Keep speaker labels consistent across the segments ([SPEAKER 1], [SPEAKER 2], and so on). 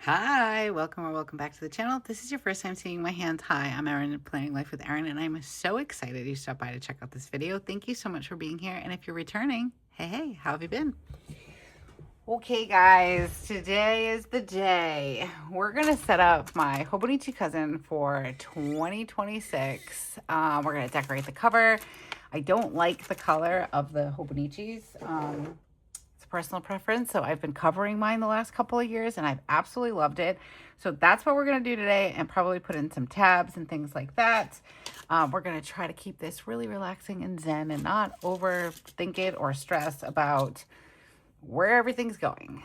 [SPEAKER 1] Hi, welcome or welcome back to the channel. If this is your first time seeing my hands. Hi, I'm Erin, Planning Life with Erin, and I'm so excited you stopped by to check out this video. Thank you so much for being here. And if you're returning, hey, how have you been? Okay, guys, today is the day. We're going to set up my Hobonichi Cousin for 2026. We're going to decorate the cover. I don't like the color of the Hobonichis. It's a personal preference, so I've been covering mine the last couple of years, and I've absolutely loved it. So that's what we're going to do today, and probably put in some tabs and things like that. We're going to try to keep this really relaxing and zen and not overthink it or stress about where everything's going.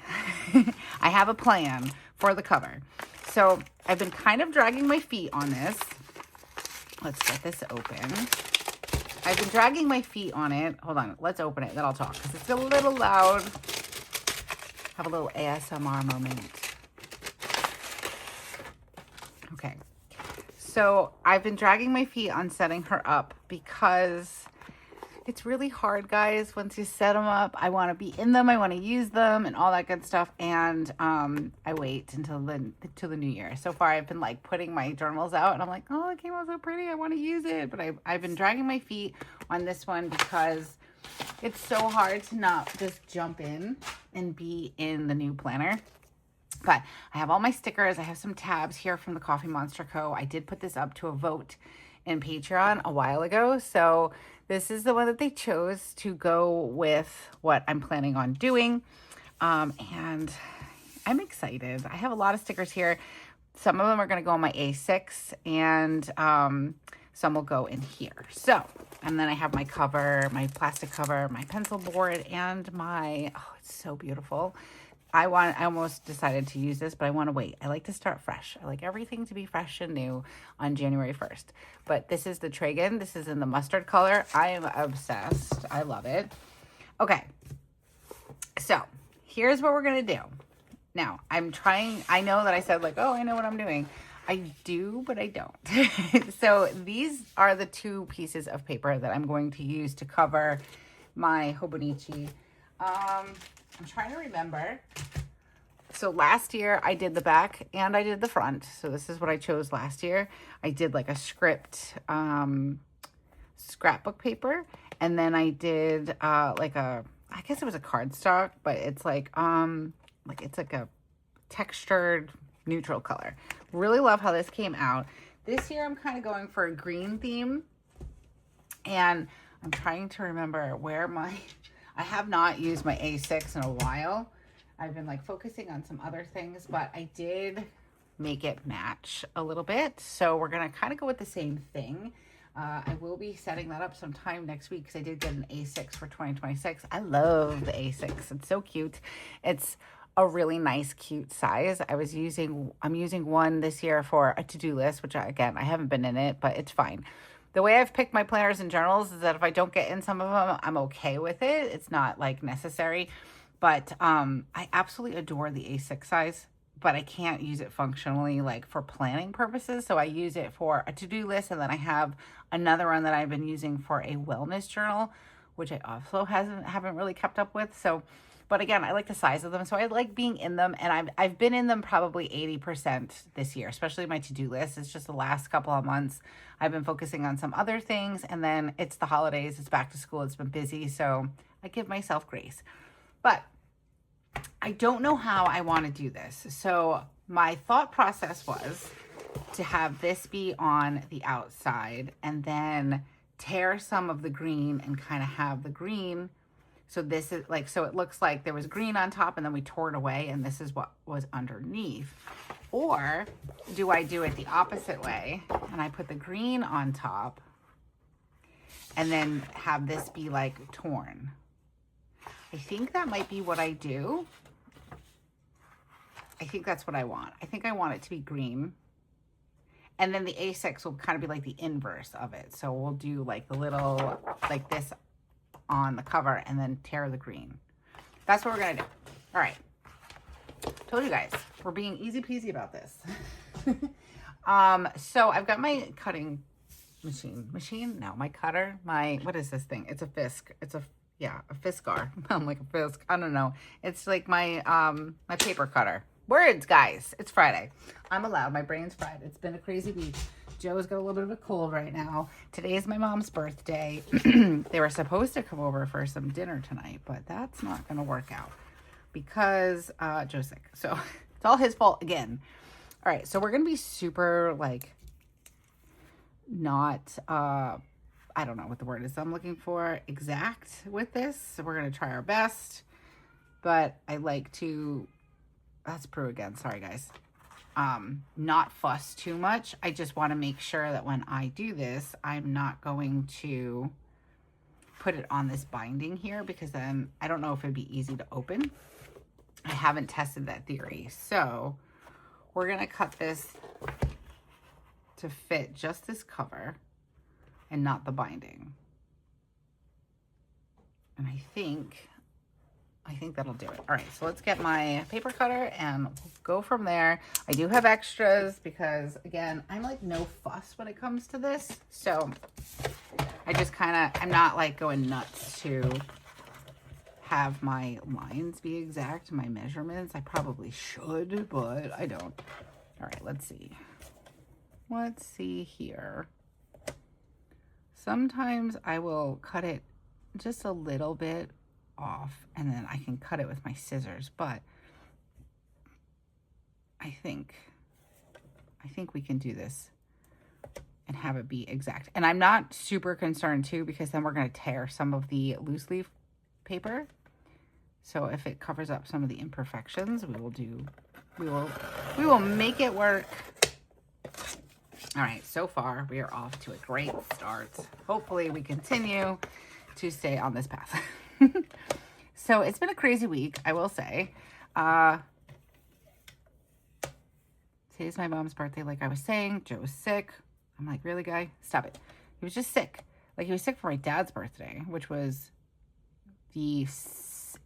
[SPEAKER 1] I have a plan for the cover. So I've been kind of dragging my feet on this. Let's get this open. I've been dragging my feet on it. Hold on, let's open it, then I'll talk, because it's a little loud. Have a little ASMR moment. Okay, so I've been dragging my feet on setting her up because it's really hard, guys. Once you set them up, I want to be in them, I want to use them and all that good stuff, and I wait until the new year. So far I've been like putting my journals out and I'm like, oh, it came out so pretty, I want to use it, but I've been dragging my feet on this one because it's so hard to not just jump in and be in the new planner. But I have all my stickers. I have some tabs here from the Coffee Monster Co. I did put this up to a vote in Patreon a while ago. So this is the one that they chose to go with what I'm planning on doing. And I'm excited. I have a lot of stickers here. Some of them are going to go on my A6 and some will go in here. So, and then I have my cover, my plastic cover, my pencil board, and my, oh, it's so beautiful. I almost decided to use this, but I want to wait. I like to start fresh. I like everything to be fresh and new on January 1st. But this is the Tragan. This is in the mustard color. I am obsessed. I love it. Okay. So here's what we're going to do. Now, I know that I said like, oh, I know what I'm doing. I do, but I don't. So these are the two pieces of paper that I'm going to use to cover my Hobonichi. I'm trying to remember. So last year I did the back and I did the front. So this is what I chose last year. I did like a script scrapbook paper, and then I did like I guess it was a cardstock, but it's like it's like a textured neutral color. Really love how this came out. This year I'm kind of going for a green theme, and I'm trying to remember where I have not used my A6 in a while. I've been like focusing on some other things, but I did make it match a little bit. So we're going to kind of go with the same thing. I will be setting that up sometime next week because I did get an A6 for 2026. I love the A6. It's so cute. It's a really nice, cute size. I'm using one this year for a to-do list, which I haven't been in it, but it's fine. The way I've picked my planners and journals is that if I don't get in some of them, I'm okay with it. It's not like necessary, but I absolutely adore the A6 size, but I can't use it functionally like for planning purposes. So I use it for a to-do list, and then I have another one that I've been using for a wellness journal, which I also haven't really kept up with. So, but again, I like the size of them, so I like being in them, and I've been in them probably 80% this year, especially my to-do list. It's just the last couple of months I've been focusing on some other things, and then it's the holidays, it's back to school, it's been busy, so I give myself grace. But I don't know how I want to do this. So my thought process was to have this be on the outside and then tear some of the green and kind of have the green. So this is like, so it looks like there was green on top and then we tore it away and this is what was underneath. Or do I do it the opposite way and I put the green on top and then have this be like torn? I think that might be what I do. I think that's what I want. I think I want it to be green. And then the A6 will kind of be like the inverse of it. So we'll do like the little, like this on the cover and then tear the green. That's what we're gonna do. All right. Told you guys, we're being easy peasy about this. So I've got my cutting machine. No, my cutter, what is this thing? It's a Fisk. A Fiskar. I'm like a Fisk. I don't know. It's like my my paper cutter. Words, guys. It's Friday. I'm allowed. My brain's fried. It's been a crazy week. Joe's got a little bit of a cold right now. Today is my mom's birthday. They were supposed to come over for some dinner tonight, but that's not going to work out because Joe's sick. So it's all his fault again. All right. So we're going to be super like not, I don't know what the word is I'm looking for, exact with this. So we're going to try our best, but I like to, that's Prue again. Sorry, guys. Not fuss too much. I just want to make sure that when I do this, I'm not going to put it on this binding here because then I don't know if it'd be easy to open. I haven't tested that theory. So we're going to cut this to fit just this cover and not the binding. And I think that'll do it. All right, so let's get my paper cutter and we'll go from there. I do have extras because, again, I'm like no fuss when it comes to this. So I just I'm not like going nuts to have my lines be exact, my measurements. I probably should, but I don't. All right, let's see. Let's see here. Sometimes I will cut it just a little bit off and then I can cut it with my scissors, but I think we can do this and have it be exact. And I'm not super concerned too because then we're going to tear some of the loose leaf paper. So if it covers up some of the imperfections, we will make it work. All right, so far we are off to a great start. Hopefully we continue to stay on this path. So it's been a crazy week, I will say. Today's my mom's birthday, like I was saying. Joe was sick. I'm like, really, guy? Stop it. He was just sick. Like, he was sick for my dad's birthday, which was the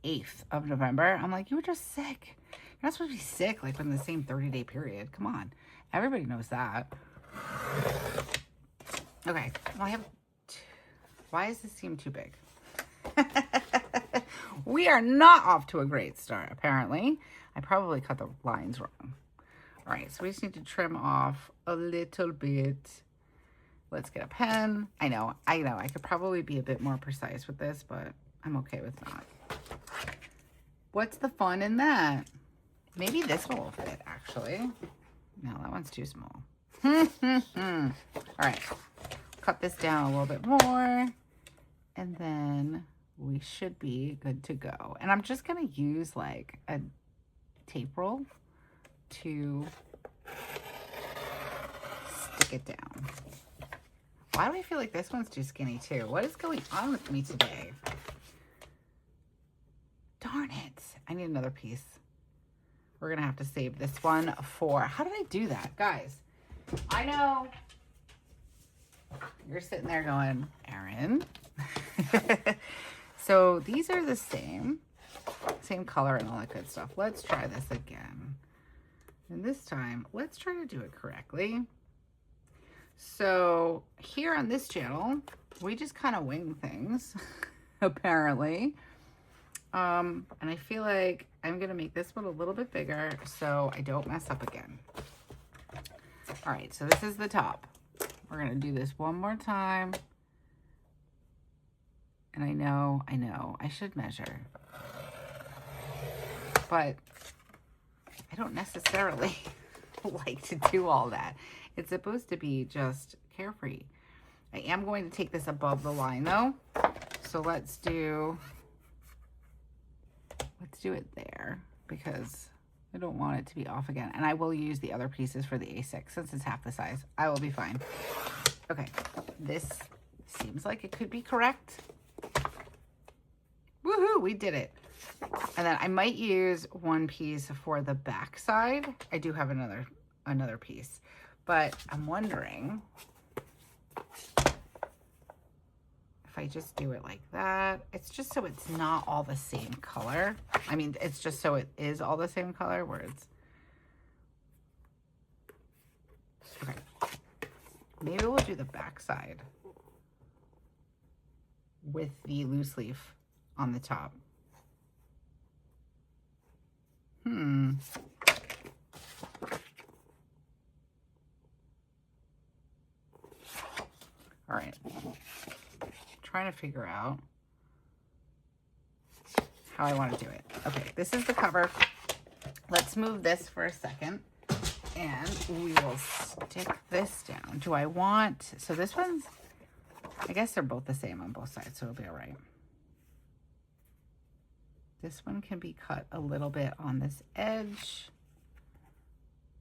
[SPEAKER 1] 8th of November. I'm like, you were just sick. You're not supposed to be sick, like, within the same 30-day period. Come on. Everybody knows that. Okay. Well, I have... Why does this seem too big? We are not off to a great start, apparently. I probably cut the lines wrong. All right, so we just need to trim off a little bit. Let's get a pen. I know. I could probably be a bit more precise with this, but I'm okay with that. What's the fun in that? Maybe this one will fit, actually. No, that one's too small. All right, cut this down a little bit more, and then we should be good to go. And I'm just going to use like a tape roll to stick it down. Why do I feel like this one's too skinny too? What is going on with me today? Darn it. I need another piece. We're going to have to save this one for... How did I do that? Guys, I know you're sitting there going, Erin. So these are the same color and all that good stuff. Let's try this again. And this time, let's try to do it correctly. So here on this channel, we just kind of wing things, apparently. And I feel like I'm going to make this one a little bit bigger so I don't mess up again. All right, so this is the top. We're going to do this one more time. And I know, I should measure. But I don't necessarily like to do all that. It's supposed to be just carefree. I am going to take this above the line though. So let's do it there because I don't want it to be off again. And I will use the other pieces for the A6 since it's half the size. I will be fine. Okay, this seems like it could be correct. Woohoo, we did it. And then I might use one piece for the back side. I do have another piece, but I'm wondering if I just do it like that. It's just so it's not all the same color. I mean, it's just so it is all the same color where it's... Okay. Maybe we'll do the back side with the loose leaf on the top. All right. Trying to figure out how I want to do it. Okay, this is the cover. Let's move this for a second and we will stick this down. Do I want, so this one's, I guess they're both the same on both sides, so it'll be all right. This one can be cut a little bit on this edge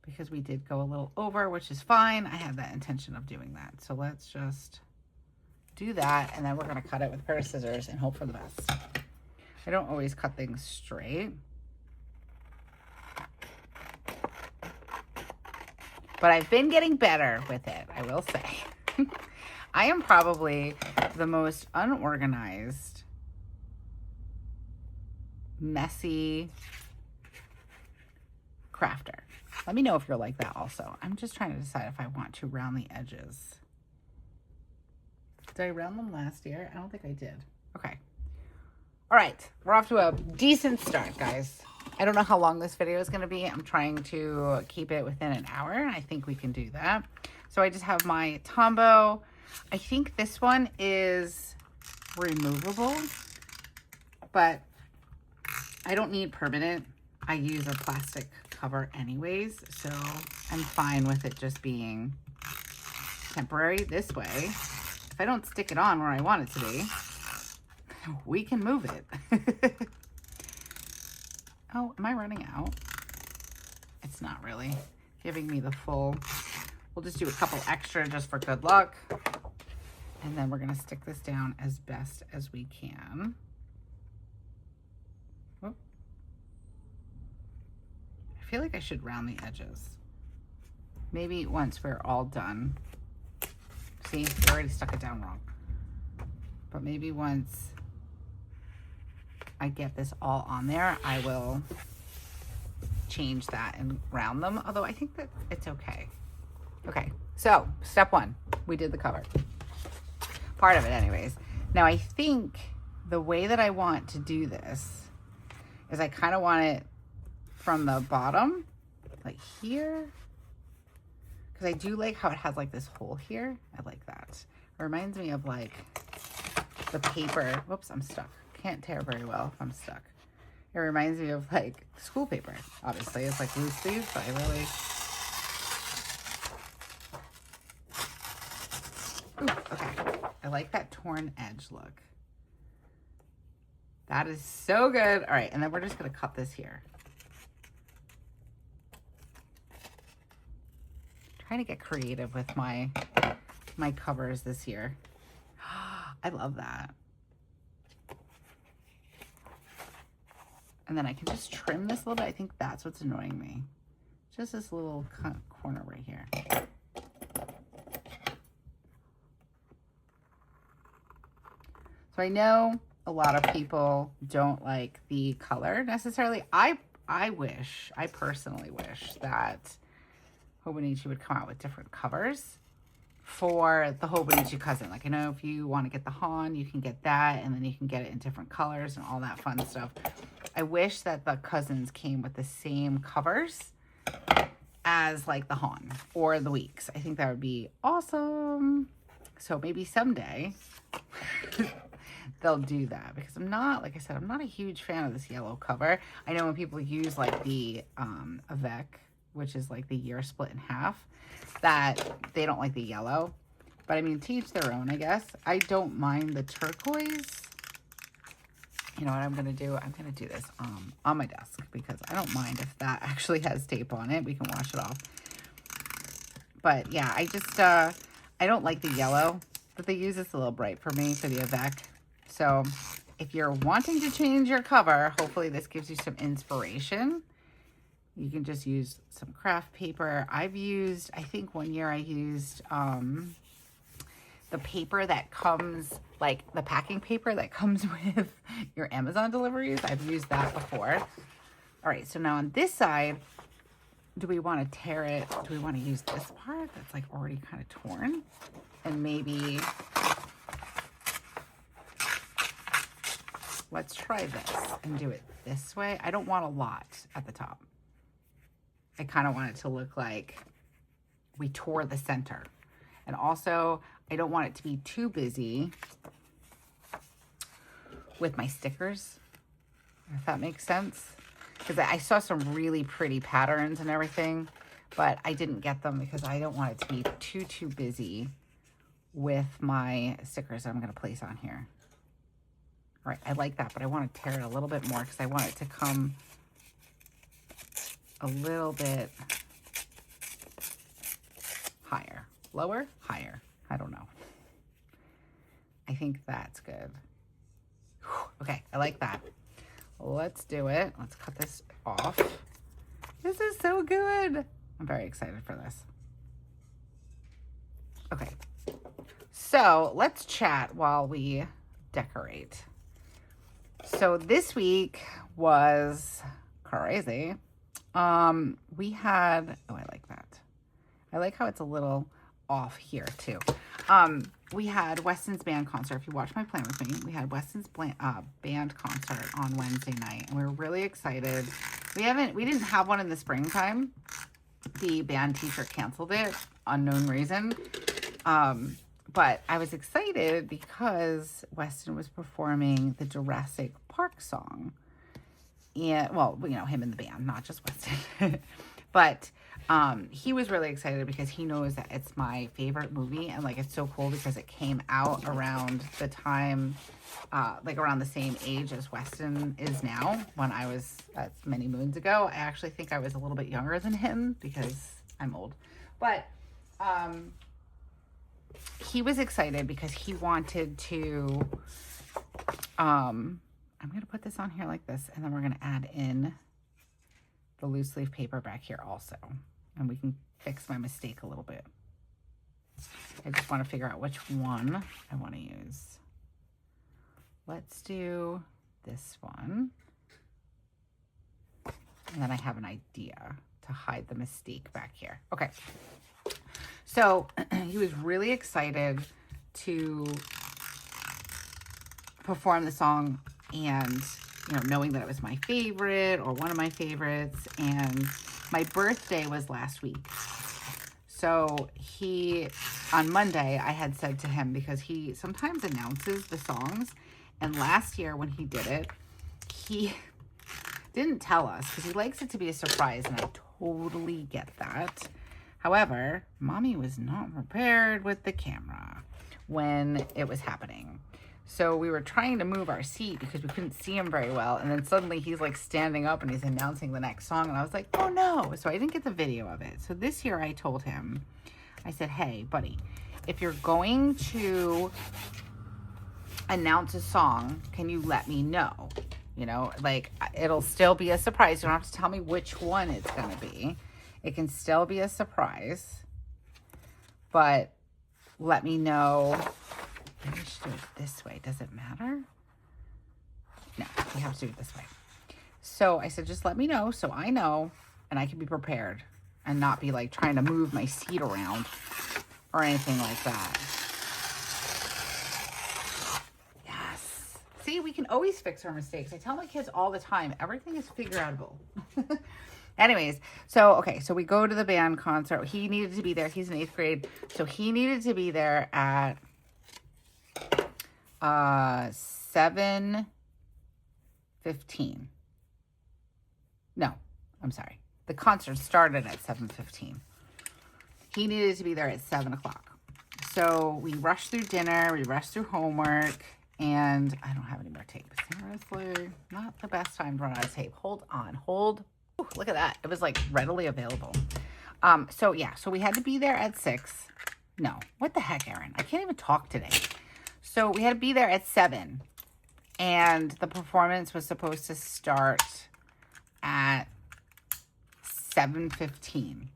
[SPEAKER 1] because we did go a little over, which is fine. I had that intention of doing that. So let's just do that, and then we're gonna cut it with a pair of scissors and hope for the best. I don't always cut things straight. But I've been getting better with it, I will say. I am probably the most unorganized, messy crafter. Let me know if you're like that also. I'm just trying to decide if I want to round the edges. Did I round them last year? I don't think I did. Okay. All right, we're off to a decent start, guys. I don't know how long this video is going to be. I'm trying to keep it within an hour, and I think we can do that. So I just have my Tombow. I think this one is removable, but I don't need permanent. I use a plastic cover anyways, so I'm fine with it just being temporary this way. If I don't stick it on where I want it to be, we can move it. Oh, am I running out? It's not really giving me the full. We'll just do a couple extra just for good luck. And then we're gonna stick this down as best as we can. Whoop. I feel like I should round the edges. Maybe once we're all done. See, I already stuck it down wrong. But maybe once I get this all on there, I will change that and round them. Although I think that it's okay. Okay, so step one, we did the cover. Part of it anyways. Now I think the way that I want to do this is I kind of want it from the bottom, like here. Because I do like how it has like this hole here. I like that. It reminds me of like the paper. Whoops, I'm stuck. Can't tear very well if I'm stuck. It reminds me of like school paper. Obviously, it's like loose leaf, but I really. Ooh, okay. I like that torn edge look. That is so good. All right, and then we're just gonna cut this here. Trying to get creative with my covers this year. I love that. And then I can just trim this a little bit. I think that's what's annoying me. Just this little corner right here. So I know a lot of people don't like the color necessarily. I personally wish that Hobonichi would come out with different covers for the Hobonichi Cousin. Like I know if you want to get the Han, you can get that, and then you can get it in different colors and all that fun stuff. I wish that the Cousins came with the same covers as like the Han or the Weeks. I think that would be awesome. So maybe someday they'll do that, because I'm not, like I said, I'm not a huge fan of this yellow cover. I know when people use like the Avec, which is like the year split in half, that they don't like the yellow. But I mean, to each their own, I guess. I don't mind the turquoise. You know what I'm going to do? I'm going to do this on my desk, because I don't mind if that actually has tape on it. We can wash it off. But yeah, I just, I don't like the yellow that they use. It's a little bright for me for the Avec. So if you're wanting to change your cover, hopefully this gives you some inspiration. You can just use some craft paper. I've used, I think one year I used the paper that comes, like the packing paper that comes with your Amazon deliveries. I've used that before. All right, so now on this side, do we want to tear it? Do we want to use this part that's like already kind of torn? And maybe, let's try this and do it this way. I don't want a lot at the top. I kind of want it to look like we tore the center. And also, I don't want it to be too busy with my stickers, if that makes sense. Because I saw some really pretty patterns and everything, but I didn't get them because I don't want it to be too busy with my stickers I'm going to place on here. All right, I like that, but I want to tear it a little bit more because I want it to come a little bit higher. Lower? Higher. I don't know. I think that's good. Okay, I like that. Let's do it. Let's cut this off. This is so good. I'm very excited for this. Okay, so let's chat while we decorate. So this week was crazy. We had, oh, I like that. I like how it's a little off here too. We had Weston's band concert. If you watch my plan with me, we had Weston's band concert on Wednesday night, and we were really excited. We didn't have one in the springtime. The band teacher canceled it, unknown reason. But I was excited because Weston was performing the Jurassic Park song. And, well, you know, him and the band, not just Weston. But he was really excited because he knows that it's my favorite movie. And, like, it's so cool because it came out around the time, like, around the same age as Weston is now. When I was, that's many moons ago. I actually think I was a little bit younger than him because I'm old. But he was excited because he wanted to, I'm going to put this on here like this, and then we're going to add in the loose leaf paper back here also. And we can fix my mistake a little bit. I just want to figure out which one I want to use. Let's do this one. And then I have an idea to hide the mistake back here. Okay. So he was really excited to perform the song, and, you know, knowing that it was my favorite or one of my favorites. And my birthday was last week. So on Monday, I had said to him, because he sometimes announces the songs, and last year when he did it, he didn't tell us because he likes it to be a surprise, and I totally get that. However, Mommy was not prepared with the camera when it was happening. So we were trying to move our seat because we couldn't see him very well. And then suddenly he's like standing up and he's announcing the next song. And I was like, oh no. So I didn't get the video of it. So this year I told him, I said, hey, buddy, if you're going to announce a song, can you let me know? You know, like, it'll still be a surprise. You don't have to tell me which one it's going to be. It can still be a surprise, but let me know. Maybe we should do it this way. Does it matter? No, we have to do it this way. So I said, just let me know so I know and I can be prepared and not be like trying to move my seat around or anything like that. Yes. See, we can always fix our mistakes. I tell my kids all the time, everything is figure-outable. Anyways, so, okay, so we go to the band concert. He needed to be there. He's in 8th grade. So he needed to be there at 7:15. No, I'm sorry. The concert started at 7:15. He needed to be there at 7 o'clock. So we rushed through dinner. We rushed through homework. And I don't have any more tape. Seriously, not the best time to run out of tape. Hold on. Hold. Ooh, look at that. It was like readily available. So yeah, so we had to be there at 6. No, what the heck, Erin? I can't even talk today. So we had to be there at 7. And the performance was supposed to start at 7:15.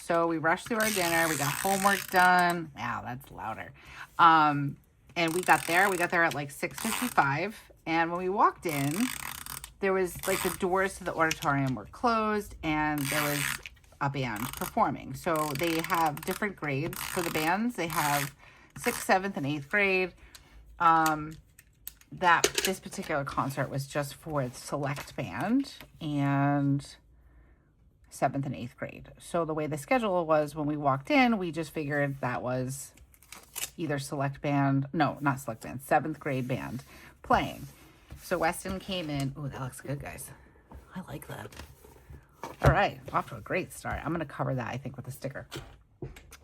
[SPEAKER 1] So we rushed through our dinner. We got homework done. Wow, that's louder. And we got there at like 6:55. And when we walked in, there was like the doors to the auditorium were closed and there was a band performing. So they have different grades for the bands. They have 6th, 7th, and 8th grade. This particular concert was just for the select band. And 7th and 8th grade. So the way the schedule was when we walked in, we just figured that was either select band, no, not select band, 7th grade band playing. So Weston came in. Oh, that looks good, guys. I like that. All right, off to a great start. I'm going to cover that, I think, with a sticker.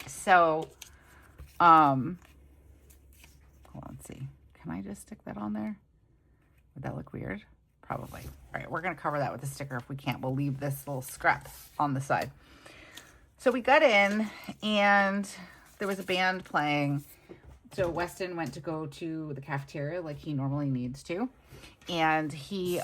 [SPEAKER 1] So, hold on, let's see. Can I just stick that on there? Would that look weird? Probably. All right, we're going to cover that with a sticker. If we can't, we'll leave this little scrap on the side. So we got in, and there was a band playing. So Weston went to go to the cafeteria like he normally needs to. And he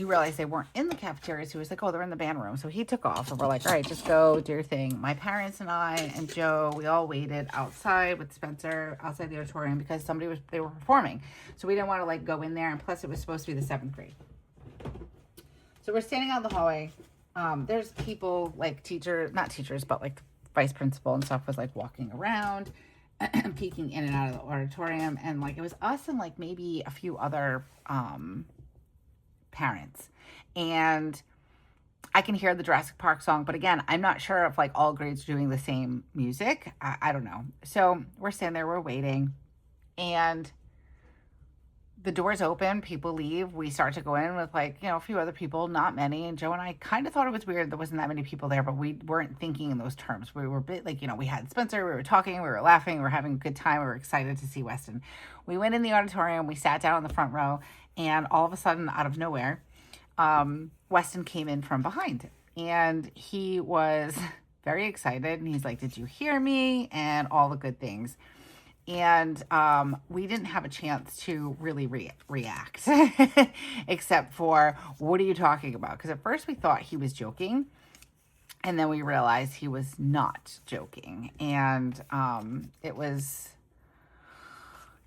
[SPEAKER 1] realized they weren't in the cafeteria, so he was like, oh, they're in the band room. So he took off, and we're like, all right, just go do your thing. My parents and I and Joe, we all waited outside with Spencer outside the auditorium because they were performing. So we didn't want to like go in there, and plus it was supposed to be the 7th grade. So we're standing out in the hallway. There's people like not teachers, but like the vice principal and stuff was like walking around and peeking in and out of the auditorium. And like, it was us and like maybe a few other, parents, and I can hear the Jurassic Park song, but again, I'm not sure if like all grades are doing the same music. I don't know. So we're standing there, we're waiting, and the doors open, people leave. We start to go in with like, a few other people, not many. And Joe and I kind of thought it was weird there wasn't that many people there, but we weren't thinking in those terms. We were a bit like, we had Spencer, we were talking, we were laughing, we were having a good time. We were excited to see Weston. We went in the auditorium, we sat down in the front row, and all of a sudden, out of nowhere, Weston came in from behind, and he was very excited. And he's like, did you hear me? And all the good things. And we didn't have a chance to really react, except for, what are you talking about? Because at first we thought he was joking, and then we realized he was not joking. And it was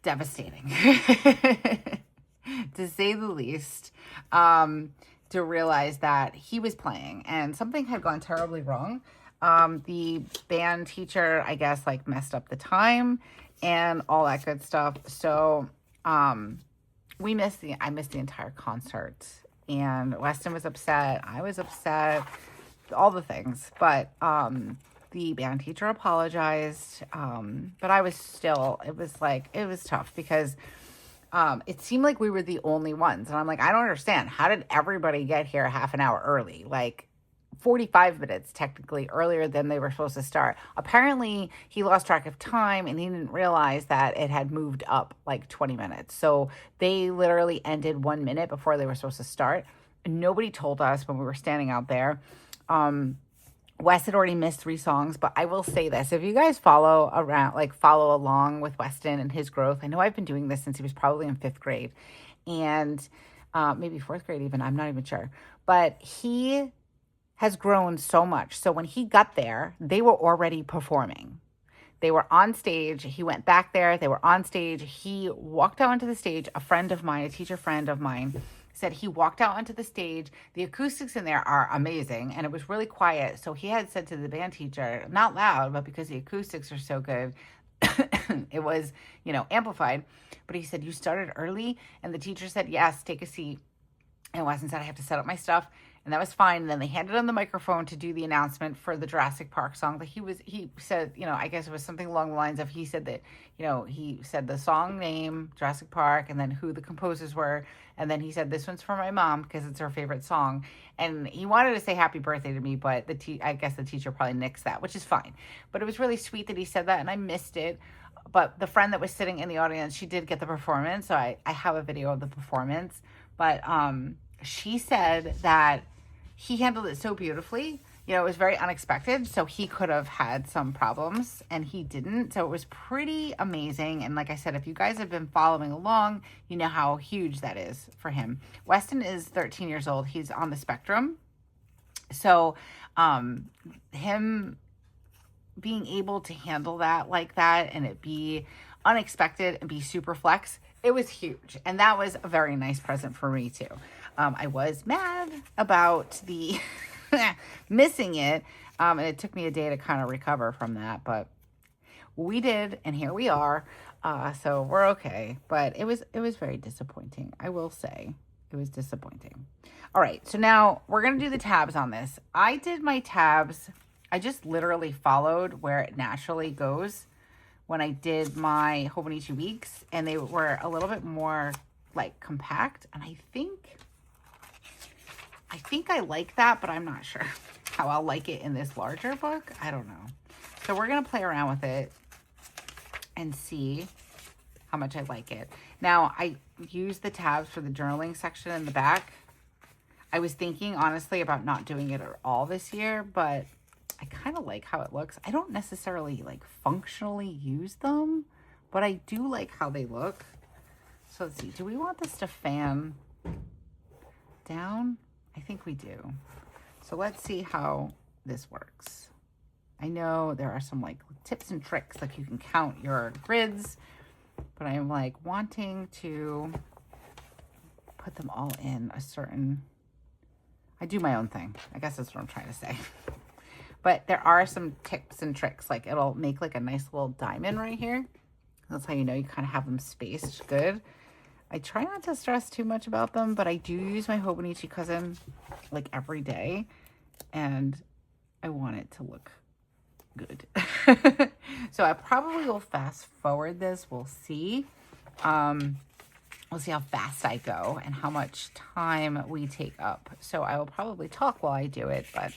[SPEAKER 1] devastating, to say the least, to realize that he was playing and something had gone terribly wrong. The band teacher, I guess, like messed up the time and all that good stuff. So I missed the entire concert, and Weston was upset. I was upset, all the things. But the band teacher apologized. But I was still, it was tough because it seemed like we were the only ones. And I'm like, I don't understand. How did everybody get here a half an hour early? Like 45 minutes technically earlier than they were supposed to start. Apparently he lost track of time and he didn't realize that it had moved up like 20 minutes. So they literally ended 1 minute before they were supposed to start. Nobody told us when we were standing out there. Wes had already missed 3 songs, but I will say this. If you guys follow along with Weston and his growth, I know I've been doing this since he was probably in 5th grade and maybe 4th grade even, I'm not even sure. But he has grown so much. So when he got there, they were already performing. They were on stage. He went back there. They were on stage. He walked out onto the stage. A friend of mine, a teacher friend of mine, said he walked out onto the stage. The acoustics in there are amazing, and it was really quiet. So he had said to the band teacher, not loud, but because the acoustics are so good, it was, amplified. But he said, you started early? And the teacher said, yes, take a seat. And Weston said, I have to set up my stuff. And that was fine. And then they handed him the microphone to do the announcement for the Jurassic Park song. That he said, I guess it was something along the lines of, he said that, he said the song name, Jurassic Park, and then who the composers were. And then he said, this one's for my mom because it's her favorite song. And he wanted to say happy birthday to me, but I guess the teacher probably nixed that, which is fine. But it was really sweet that he said that, and I missed it. But the friend that was sitting in the audience, she did get the performance. So I have a video of the performance. But she said that he handled it so beautifully. It was very unexpected. So he could have had some problems and he didn't. So it was pretty amazing. And like I said, if you guys have been following along, you know how huge that is for him. Weston is 13 years old. He's on the spectrum. So him being able to handle that like that and it be unexpected and be super flex, it was huge. And that was a very nice present for me too. I was mad about the missing it. And it took me a day to kind of recover from that, but we did. And here we are. So we're okay, but it was very disappointing, I will say. It was disappointing. All right, so now we're going to do the tabs on this. I did my tabs. I just literally followed where it naturally goes when I did my Hobonichi weeks, and they were a little bit more like compact, and I think I like that, but I'm not sure how I'll like it in this larger book. I don't know. So we're going to play around with it and see how much I like it. Now, I use the tabs for the journaling section in the back. I was thinking, honestly, about not doing it at all this year, but I kind of like how it looks. I don't necessarily, like, functionally use them, but I do like how they look. So let's see. Do we want this to fan down? I think we do. So let's see how this works. I know there are some, like, tips and tricks, like you can count your grids, but I'm, like, wanting to put them all in a certain... I do my own thing. I guess that's what I'm trying to say. But there are some tips and tricks. Like, it'll make, like, a nice little diamond right here. That's how you know you kind of have them spaced good. I try not to stress too much about them, but I do use my Hobonichi Cousin, like, every day. And I want it to look good. So I probably will fast forward this. We'll see. We'll see how fast I go and how much time we take up. So I will probably talk while I do it, but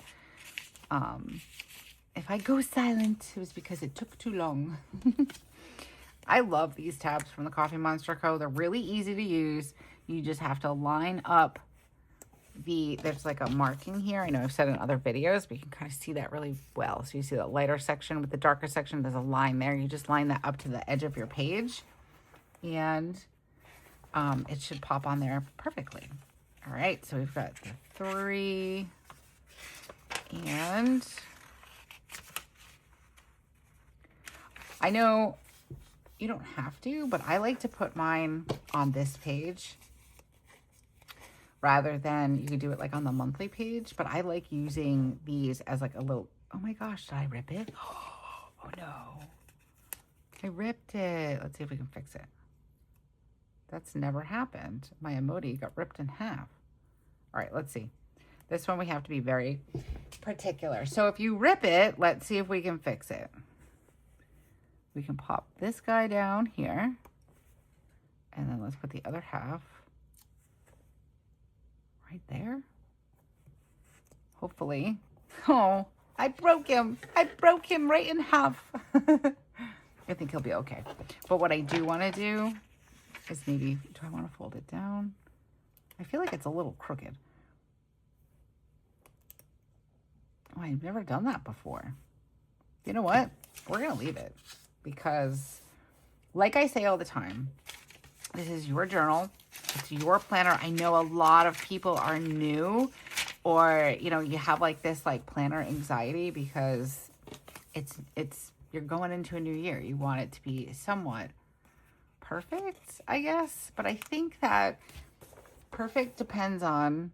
[SPEAKER 1] if I go silent, it was because it took too long. I love these tabs from the Coffee Monster Co. They're really easy to use. You just have to line up there's like a marking here. I know I've said in other videos, but you can kind of see that really well. So you see the lighter section with the darker section, there's a line there. You just line that up to the edge of your page, and it should pop on there perfectly. All right, so we've got the 3, and I know you don't have to, but I like to put mine on this page rather than, you could do it like on the monthly page, but I like using these as like a little, oh my gosh, did I rip it? Oh no, I ripped it. Let's see if we can fix it. That's never happened. My emoji got ripped in half. All right, let's see. This one we have to be very particular. So if you rip it, let's see if we can fix it. We can pop this guy down here, and then let's put the other half right there. Hopefully. Oh, I broke him. I broke him right in half. I think he'll be okay. But what I do want to do is maybe, do I want to fold it down? I feel like it's a little crooked. Oh, I've never done that before. You know what? We're going to leave it because, like I say all the time, this is your journal. It's your planner. I know a lot of people are new, or, you know, you have like this like planner anxiety because you're going into a new year. You want it to be somewhat perfect, I guess. But I think that perfect depends on,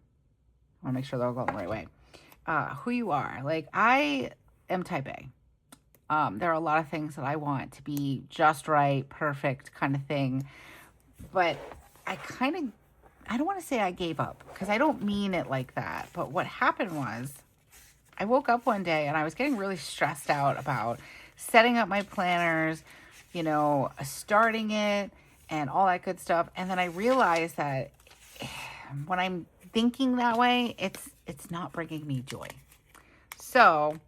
[SPEAKER 1] I want to make sure they're all going the right way, who you are. Like, I am type A. There are a lot of things that I want to be just right, perfect kind of thing. But I don't want to say I gave up, because I don't mean it like that. But what happened was, I woke up one day and I was getting really stressed out about setting up my planners, you know, starting it and all that good stuff. And then I realized that when I'm thinking that way, it's not bringing me joy. So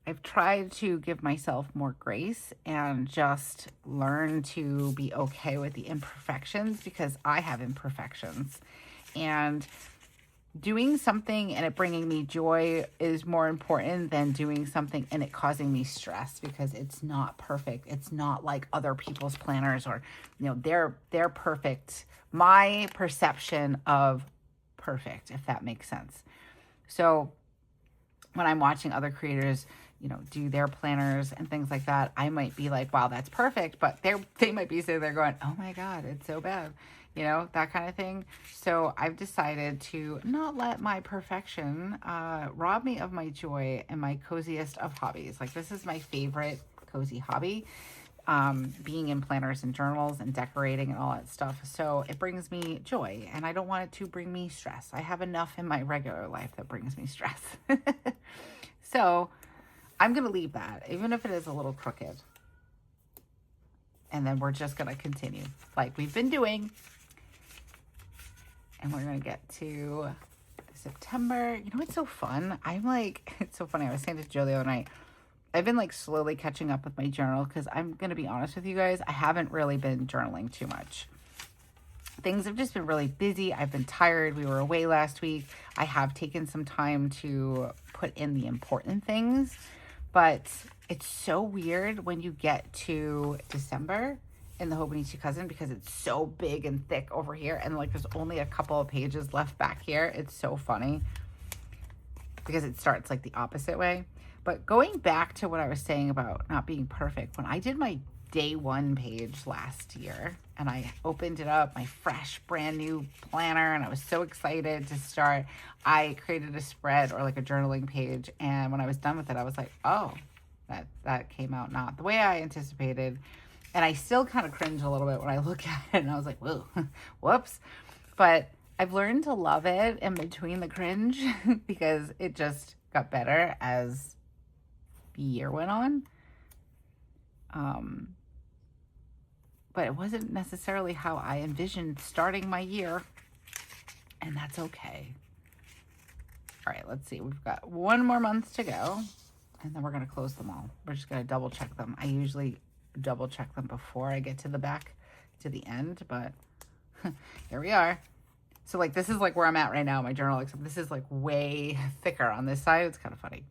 [SPEAKER 1] I've tried to give myself more grace and just learn to be okay with the imperfections, because I have imperfections. And doing something and it bringing me joy is more important than doing something and it causing me stress, because it's not perfect. It's not like other people's planners, or, you know, they're perfect. My perception of perfect, if that makes sense. So when I'm watching other creators, you know, do their planners and things like that, I might be like, wow, that's perfect. But they might be sitting there going, oh my God, it's so bad. You know, that kind of thing. So I've decided to not let my perfection rob me of my joy and my coziest of hobbies. Like, this is my favorite cozy hobby. being in planners and journals and decorating and all that stuff. So it brings me joy, and I don't want it to bring me stress. I have enough in my regular life that brings me stress. So I'm going to leave that, even if it is a little crooked. And then we're just going to continue like we've been doing. And we're going to get to September. You know what's so fun? I'm like, it's so funny. I was saying to Joe the other night, I've been like slowly catching up with my journal because I'm going to be honest with you guys, I haven't really been journaling too much. Things have just been really busy. I've been tired. We were away last week. I have taken some time to put in the important things, but it's so weird when you get to December in the Hobonichi Cousin because it's so big and thick over here, and like there's only a couple of pages left back here. It's so funny because it starts like the opposite way. But going back to what I was saying about not being perfect, when I did my day one page last year and I opened it up, my fresh brand new planner, and I was so excited to start, I created a spread or like a journaling page, and when I was done with it I was like, oh, that came out not the way I anticipated. And I still kind of cringe a little bit when I look at it, and I was like, whoa, whoops. But I've learned to love it in between the cringe because it just got better as the year went on. But it wasn't necessarily how I envisioned starting my year, and that's okay. All right, let's see. We've got one more month to go, and then we're going to close them all. We're just going to double check them. I usually double check them before I get to the back, to the end, but here we are. So like, this is like where I'm at right now in my journal, except this is like way thicker on this side. It's kind of funny.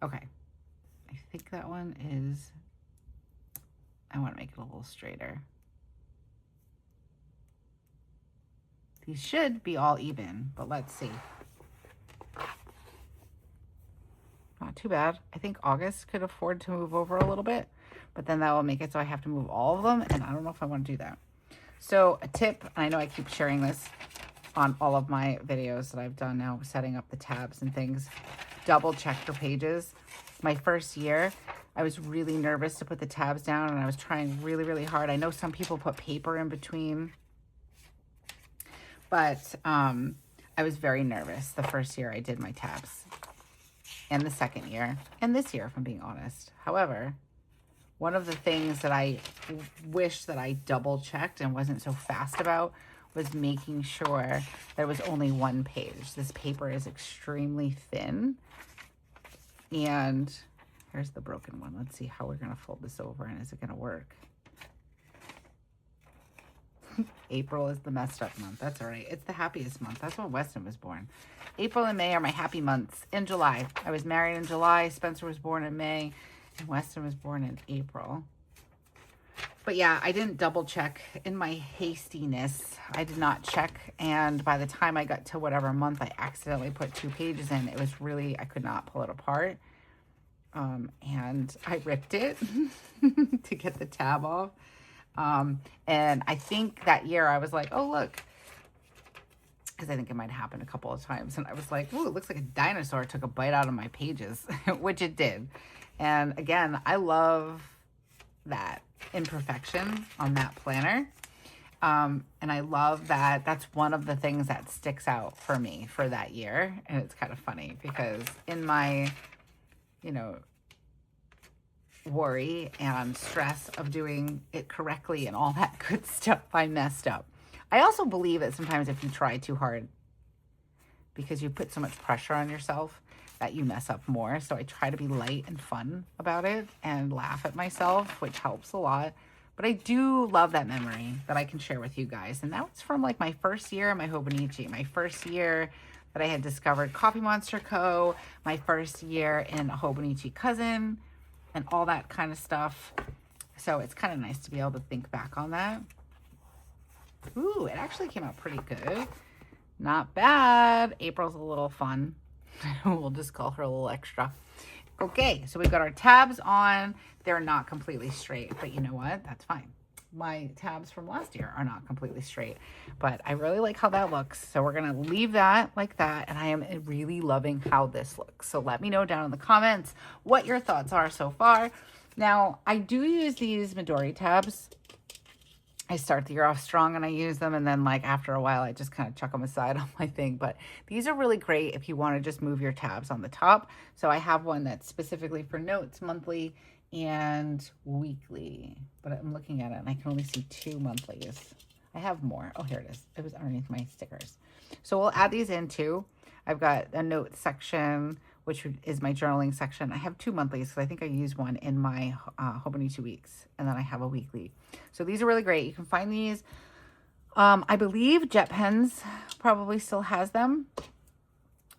[SPEAKER 1] Okay. I think that one is, I want to make it a little straighter. These should be all even, but let's see. Not too bad. I think August could afford to move over a little bit, but then that will make it so I have to move all of them, and I don't know if I want to do that. So a tip, and I know I keep sharing this on all of my videos that I've done now, setting up the tabs and things, double check your pages. My first year, I was really nervous to put the tabs down, and I was trying really, really hard. I know some people put paper in between, but I was very nervous the first year I did my tabs, and the second year, and this year, if I'm being honest. However, one of the things that I wish that I double checked and wasn't so fast about was making sure there was only one page. This paper is extremely thin, and here's the broken one. Let's see how we're going to fold this over, and is it going to work? April is the messed up month. That's all right. It's the happiest month. That's when Weston was born. April and May are my happy months. In July, I was married in July. Spencer was born in May, and Weston was born in April. But yeah, I didn't double check in my hastiness. I did not check. And by the time I got to whatever month I accidentally put 2 pages in, it was really, I could not pull it apart. And I ripped it to get the tab off. And I think that year I was like, oh, look, because I think it might happen a couple of times. And I was like, ooh, it looks like a dinosaur took a bite out of my pages, which it did. And again, I love that imperfection on that planner. And I love that that's one of the things that sticks out for me for that year. And it's kind of funny because in my, you know, worry and stress of doing it correctly and all that good stuff, I messed up. I also believe that sometimes if you try too hard, because you put so much pressure on yourself, that you mess up more. So I try to be light and fun about it and laugh at myself, which helps a lot. But I do love that memory that I can share with you guys. And that was from like my first year in my Hobonichi, my first year that I had discovered Coffee Monster Co., my first year in a Hobonichi Cousin, and all that kind of stuff. So it's kind of nice to be able to think back on that. Ooh, it actually came out pretty good. Not bad. April's a little fun. We'll just call her a little extra. Okay, so we've got our tabs on. They're not completely straight, but you know what? That's fine. My tabs from last year are not completely straight, but I really like how that looks. So we're going to leave that like that, and I am really loving how this looks. So let me know down in the comments what your thoughts are so far. Now, I do use these Midori tabs. I start the year off strong and I use them, and then like after a while I just kind of chuck them aside on my thing. But these are really great if you want to just move your tabs on the top. So I have one that's specifically for notes, monthly and weekly, but I'm looking at it and I can only see 2 monthlies. I have more. Oh, here it is. It was underneath my stickers. So we'll add these in too. I've got a note section, which is my journaling section. I have 2 monthlies because I think I use one in my Hobonichi weeks, and then I have a weekly. So these are really great. You can find these. I believe Jet Pens probably still has them,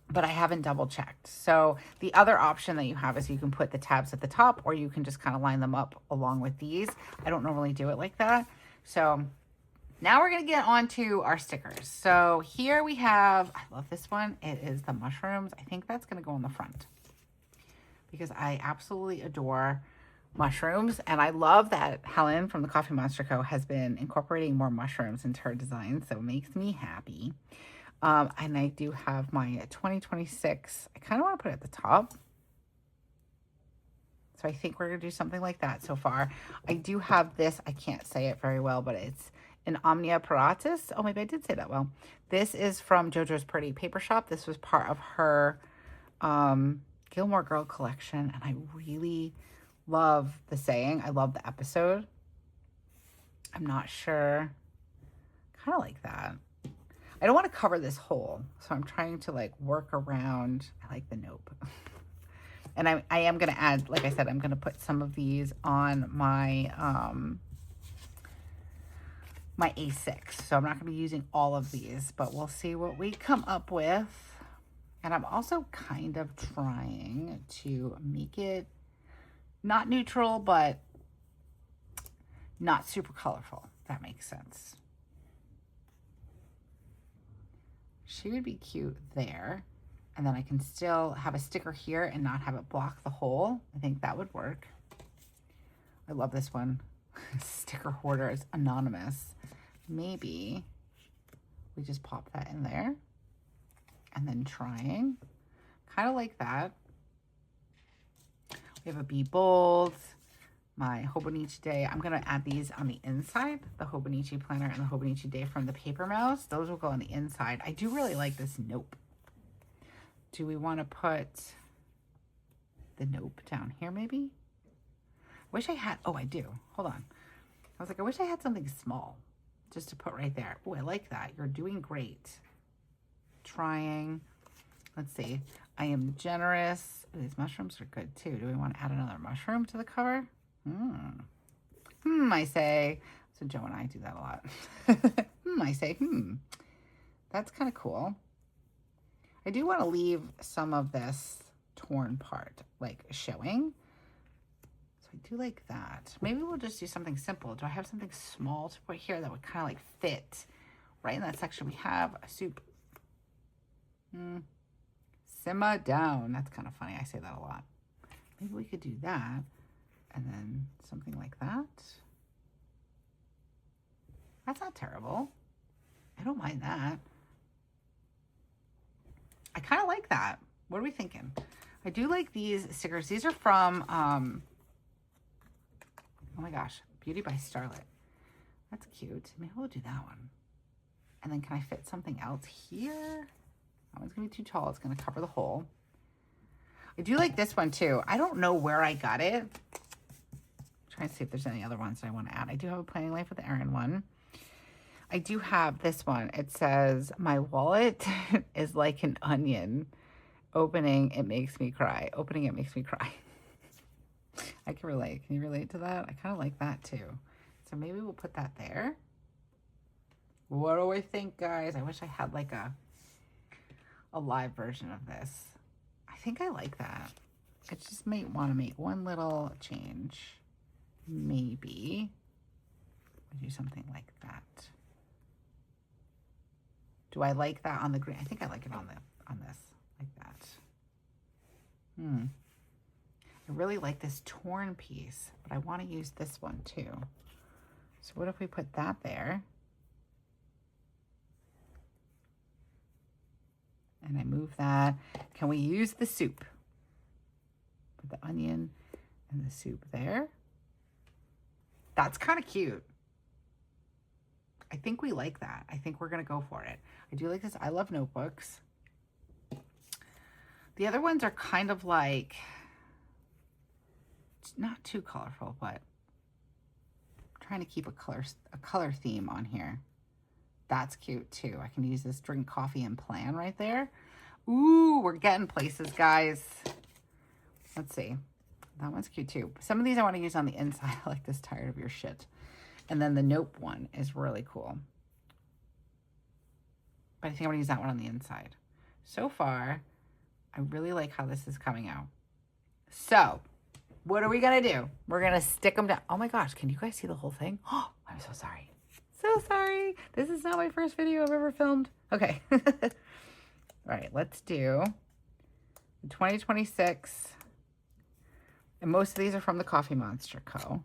[SPEAKER 1] but I haven't double checked. So the other option that you have is you can put the tabs at the top, or you can just kind of line them up along with these. I don't normally do it like that. So now we're going to get on to our stickers. So here we have, I love this one. It is the mushrooms. I think that's going to go on the front because I absolutely adore mushrooms. And I love that Helen from the Coffee Monster Co. has been incorporating more mushrooms into her design. So it makes me happy. And I do have my 2026. I kind of want to put it at the top. So I think we're going to do something like that so far. I do have this. I can't say it very well, but it's an Omnia Paratus. Oh, maybe I did say that well. This is from JoJo's Pretty Paper Shop. This was part of her Gilmore Girl collection, and I really love the saying. I love the episode. I'm not sure. Kind of like that. I don't want to cover this hole, so I'm trying to like work around. I like the nope. And I am going to add, like I said, I'm going to put some of these on my my A6. So I'm not going to be using all of these, but we'll see what we come up with. And I'm also kind of trying to make it not neutral, but not super colorful. If that makes sense. She would be cute there. And then I can still have a sticker here and not have it block the hole. I think that would work. I love this one. Sticker hoarder is anonymous. Maybe we just pop that in there. And then trying. Kind of like that. We have a Be Bold. My Hobonichi Day. I'm going to add these on the inside. The Hobonichi Planner and the Hobonichi Day from the Paper Mouse. Those will go on the inside. I do really like this nope. Do we want to put the nope down here maybe? Wish I had, oh, I do. Hold on. I was like, I wish I had something small just to put right there. Oh, I like that. You're doing great. Trying. Let's see. I am generous. Ooh, these mushrooms are good too. Do we want to add another mushroom to the cover? I say. So Joe and I do that a lot. I say, That's kind of cool. I do want to leave some of this torn part, like, showing. So I do like that. Maybe we'll just do something simple. Do I have something small to put here that would kind of, like, fit right in that section? We have a soup. Simmer down. That's kind of funny. I say that a lot. Maybe we could do that. And then something like that. That's not terrible. I don't mind that. I kind of like that. What are we thinking? I do like these stickers. These are from, oh my gosh, Beauty by Starlet. That's cute. Maybe we'll do that one. And then can I fit something else here? That one's going to be too tall. It's going to cover the hole. I do like this one too. I don't know where I got it. I'm trying to see if there's any other ones that I want to add. I do have a Planning Life with Erin one. I do have this one. It says, my wallet is like an onion. Opening, it makes me cry. Opening, it makes me cry. I can relate. Can you relate to that? I kind of like that too. So maybe we'll put that there. What do we think, guys? I wish I had like a live version of this. I think I like that. I just might want to make one little change. Maybe we'll do something like that. Do I like that on the green? I think I like it on this, like that. I really like this torn piece, but I want to use this one too. So what if we put that there? And I move that. Can we use the soup? Put the onion and the soup there. That's kind of cute. I think we like that. I think we're going to go for it. I do like this. I love notebooks. The other ones are kind of like, not too colorful, but I'm trying to keep a color theme on here. That's cute too. I can use this drink coffee and plan right there. Ooh, we're getting places, guys. Let's see. That one's cute too. Some of these I want to use on the inside. I like this tired of your shit. And then the nope one is really cool. But I think I'm going to use that one on the inside. So far, I really like how this is coming out. So, what are we going to do? We're going to stick them down. Oh my gosh, can you guys see the whole thing? Oh, I'm so sorry. So sorry. This is not my first video I've ever filmed. Okay. All right, let's do 2026. And most of these are from the Coffee Monster Co.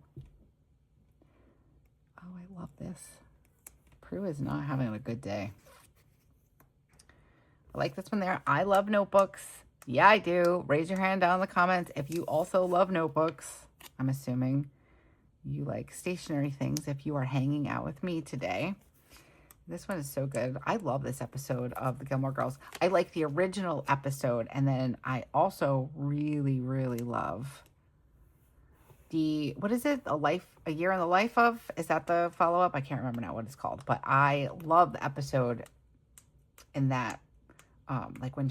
[SPEAKER 1] Oh, I love this. Prue is not having a good day. I like this one there. I love notebooks. Yeah, I do. Raise your hand down in the comments if you also love notebooks. I'm assuming you like stationery things if you are hanging out with me today. This one is so good. I love this episode of the Gilmore Girls. I like the original episode, and then I also really, really love the, what is it? A Year in the Life of? Is that the follow-up? I can't remember now what it's called, but I love the episode in that, like when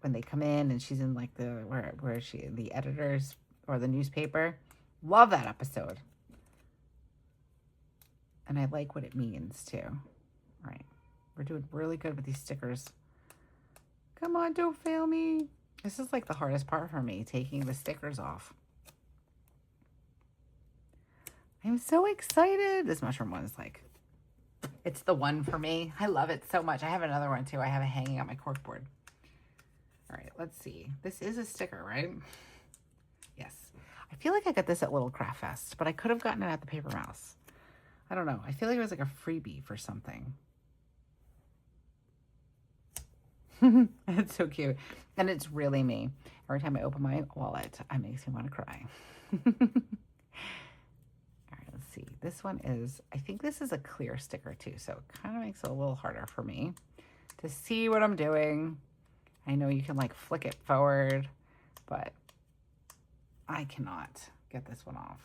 [SPEAKER 1] they come in and she's in like the, where is she? The editors or the newspaper. Love that episode. And I like what it means too. All right. We're doing really good with these stickers. Come on, don't fail me. This is like the hardest part for me, taking the stickers off. I'm so excited. This mushroom one is like, it's the one for me. I love it so much. I have another one too. I have it hanging on my corkboard. All right, let's see. This is a sticker, right? Yes. I feel like I got this at Little Craft Fest, but I could have gotten it at the Paper Mouse. I don't know. I feel like it was like a freebie for something. It's so cute. And it's really me. Every time I open my wallet, it makes me want to cry. All right, let's see. This one is, I think this is a clear sticker too, so it kind of makes it a little harder for me to see what I'm doing. I know you can like flick it forward, but I cannot get this one off.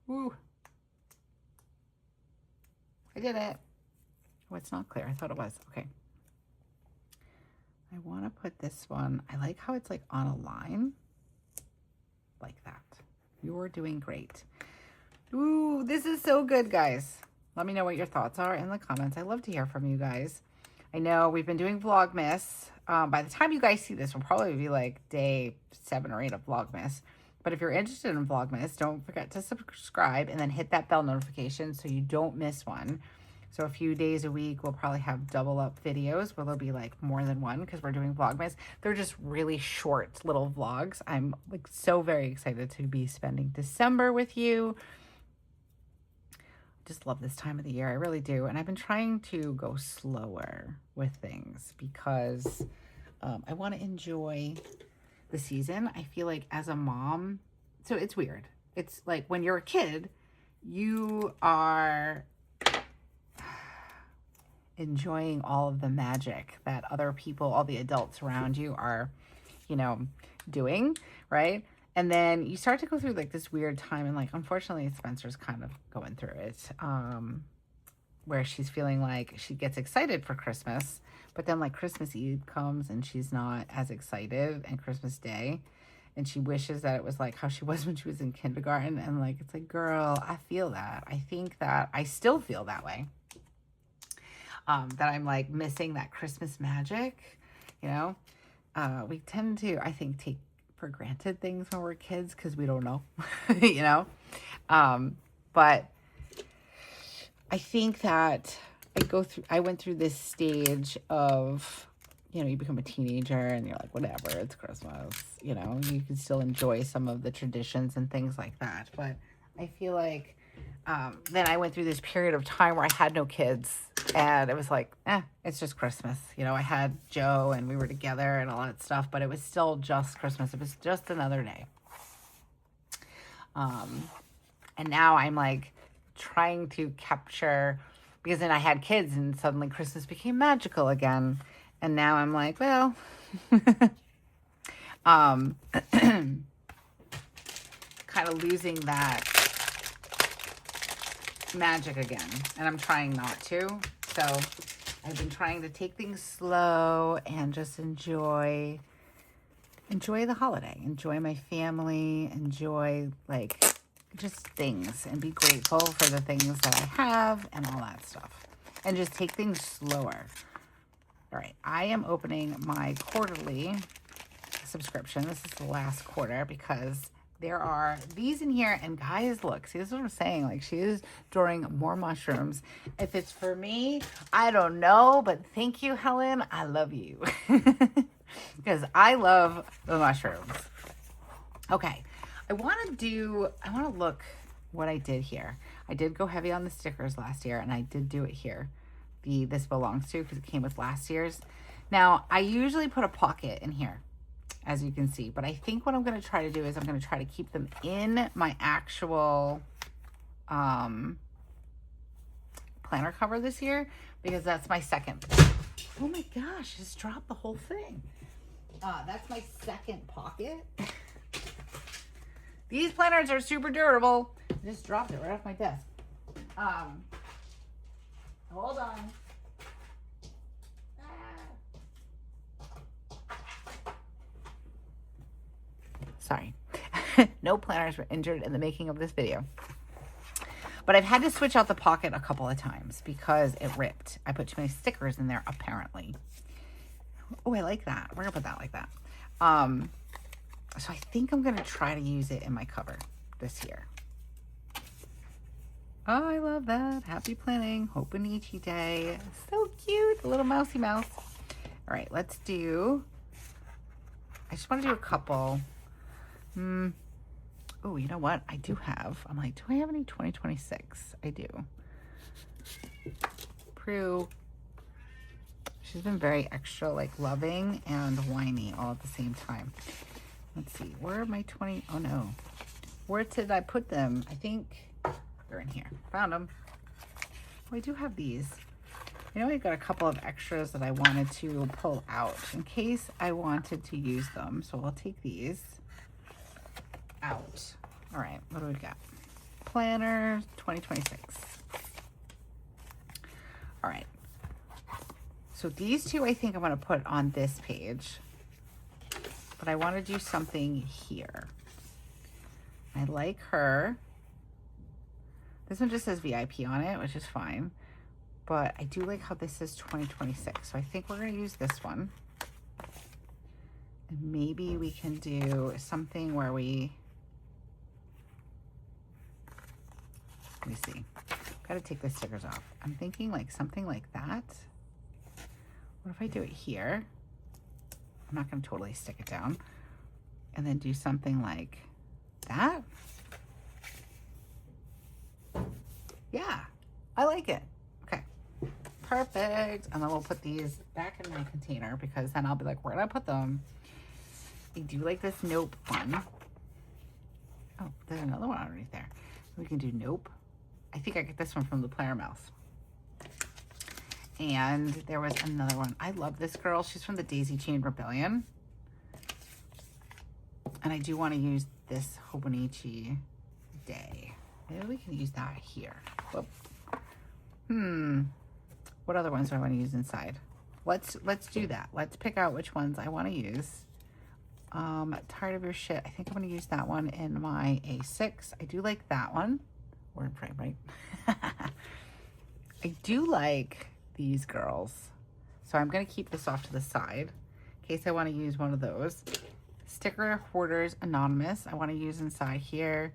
[SPEAKER 1] Woo. I did it. Oh, it's not clear. I thought it was. Okay. I want to put this one. I like how it's like on a line. Like that. You're doing great. Ooh, this is so good, guys. Let me know what your thoughts are in the comments. I love to hear from you guys. I know we've been doing Vlogmas. By the time you guys see this, will probably be like day 7 or 8 of Vlogmas. But if you're interested in Vlogmas, don't forget to subscribe and then hit that bell notification so you don't miss one. So a few days a week, we'll probably have double up videos where there'll be like more than one because we're doing Vlogmas. They're just really short little vlogs. I'm like so very excited to be spending December with you. Just love this time of the year. I really do. And I've been trying to go slower with things because I want to enjoy the season. I feel like as a mom, so it's weird. It's like when you're a kid, you are enjoying all of the magic that other people, all the adults around you are, you know, doing, right? And then you start to go through like this weird time, and like, unfortunately, Spencer's kind of going through it, where she's feeling like she gets excited for Christmas, but then like Christmas Eve comes and she's not as excited, and Christmas Day, and she wishes that it was like how she was when she was in kindergarten. And like, it's like, girl, I feel that. I think that I still feel that way. That I'm like missing that Christmas magic, you know? We tend to, I think, take for granted things when we're kids because we don't know, you know? But I think that I went through this stage of, you know, you become a teenager and you're like, whatever, it's Christmas, you know, you can still enjoy some of the traditions and things like that. But I feel like then I went through this period of time where I had no kids, and it was like, it's just Christmas. You know, I had Joe and we were together and all that stuff, but it was still just Christmas. It was just another day. And now I'm like trying to capture, because then I had kids and suddenly Christmas became magical again. And now I'm like, well, kind of losing that magic again, and I'm trying not to. So I've been trying to take things slow and just enjoy the holiday, enjoy my family, enjoy like just things, and be grateful for the things that I have and all that stuff, and just take things slower. All right, I am opening my quarterly subscription. This is the last quarter because there are these in here, and guys, look, see, this is what I'm saying. Like, she is drawing more mushrooms. If it's for me, I don't know, but thank you, Helen. I love you because I love the mushrooms. Okay, I want to look what I did here. I did go heavy on the stickers last year, and I did do it here. This belongs to, because it came with last year's. Now, I usually put a pocket in here, as you can see, but I think what I'm going to try to do is I'm going to try to keep them in my actual planner cover this year, because that's my second. Oh my gosh, I just dropped the whole thing. That's my second pocket. These planners are super durable. I just dropped it right off my desk. Hold on. Sorry. No planners were injured in the making of this video. But I've had to switch out the pocket a couple of times because it ripped. I put too many stickers in there, apparently. Oh, I like that. We're going to put that like that. So I think I'm going to try to use it in my cover this year. Oh, I love that. Happy planning. Hobonichi Day. So cute. The little mousy mouse. All right, let's do... I just want to do a couple. Oh, you know what? I do have... I'm like, do I have any 2026? I do. Prue. She's been very extra, like, loving and whiny all at the same time. Let's see. Where are my 20... Oh, no. Where did I put them? I think... They're in here. Found them. Oh, I do have these. I know I've got a couple of extras that I wanted to pull out in case I wanted to use them. So I'll take these out. All right, what do we got? Planner 2026. All right. So these two I think I'm going to put on this page. But I want to do something here. I like her. This one just says VIP on it, which is fine. But I do like how this says 2026. So I think we're going to use this one. And maybe we can do something where we... Let me see. Got to take the stickers off. I'm thinking like something like that. What if I do it here? I'm not going to totally stick it down. And then do something like that. Yeah, I like it. Okay, perfect. And then we'll put these back in my container because then I'll be like, where did I put them? I do like this nope one. Oh, there's another one underneath there. We can do nope. I think I get this one from the Planner Mouse. And there was another one. I love this girl. She's from the Daisy Chain Rebellion. And I do want to use this Hobonichi Day. Maybe we can use that here. Whoop. What other ones do I want to use inside? Let's do that. Let's pick out which ones I want to use. Tired of your shit. I think I'm going to use that one in my A6. I do like that one. We're in frame, right? I do like these girls. So I'm going to keep this off to the side in case I want to use one of those. Sticker Hoarders Anonymous. I want to use inside here.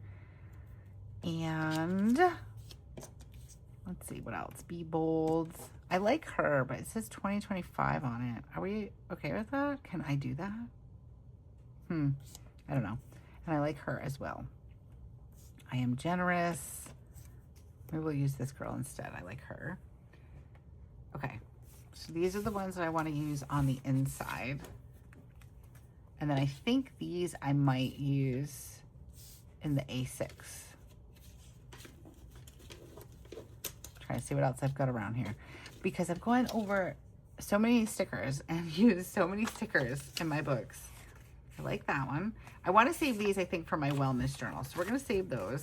[SPEAKER 1] And let's see what else. Be Bold. I like her, but it says 2025 on it. Are we okay with that? Can I do that? I don't know. And I like her as well. I Am Generous. Maybe we'll use this girl instead. I like her. Okay, so these are the ones that I want to use on the inside. And then I think these I might use in the A6. Trying to see what else I've got around here. Because I've gone over so many stickers and used so many stickers in my books. I like that one. I want to save these, I think, for my wellness journal. So we're going to save those.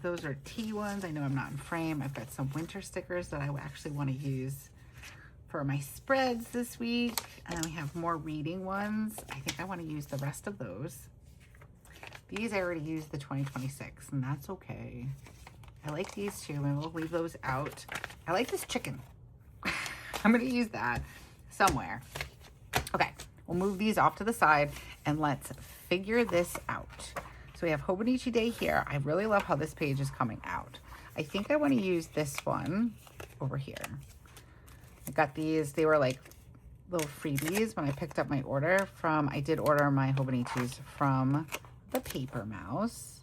[SPEAKER 1] Those are tea ones. I know I'm not in frame. I've got some winter stickers that I actually want to use for my spreads this week. And then we have more reading ones. I think I want to use the rest of those. These I already used the 2026, and that's okay. I like these too, and we'll leave those out. I like this chicken. I'm going to use that somewhere. Okay, we'll move these off to the side, and let's figure this out. So we have Hobonichi Day here. I really love how this page is coming out. I think I want to use this one over here. I got these. They were like little freebies when I picked up my order from, I did order my Hobonichis from the Paper Mouse.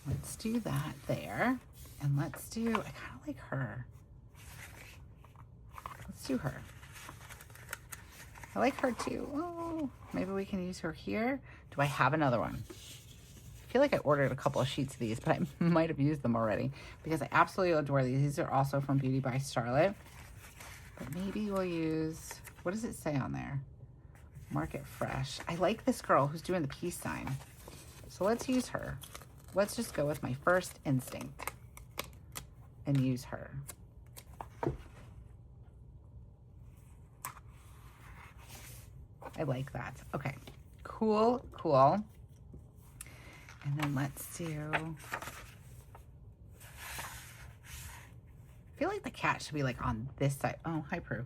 [SPEAKER 1] Let's do that there. And let's do, I kind of like her. Let's do her. I like her too. Oh, maybe we can use her here. Do I have another one? I feel like I ordered a couple of sheets of these, but I might have used them already because I absolutely adore these. These are also from Beauty by Starlet. But maybe we'll use, what does it say on there? Market Fresh. I like this girl who's doing the peace sign. So let's use her. Let's just go with my first instinct and use her. I like that. Okay, cool, cool. And then let's do, I feel like the cat should be like on this side. Oh, hi Prue.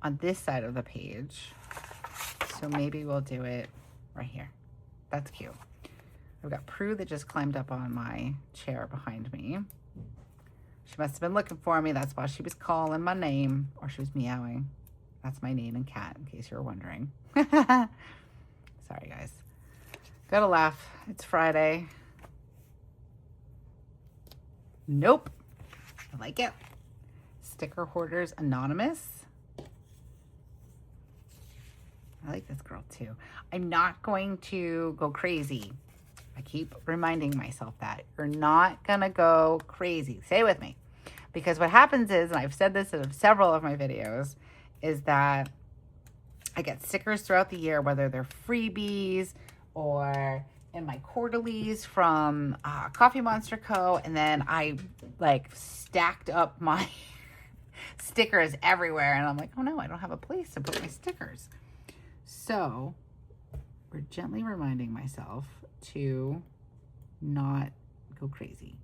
[SPEAKER 1] On this side of the page. So maybe we'll do it right here. That's cute. I've got Prue that just climbed up on my chair behind me. She must have been looking for me. That's why she was calling my name, or she was meowing. That's my name and cat, in case you're wondering. Sorry, guys. Gotta laugh. It's Friday. Nope. I like it. Sticker Hoarders Anonymous. I like this girl too. I'm not going to go crazy. I keep reminding myself that. You're not gonna go crazy. Stay with me. Because what happens is, and I've said this in several of my videos, is that I get stickers throughout the year, whether they're freebies or in my quarterlies from Coffee Monster Co. And then I like stacked up my stickers everywhere. And I'm like, oh no, I don't have a place to put my stickers. So we're gently reminding myself to not go crazy,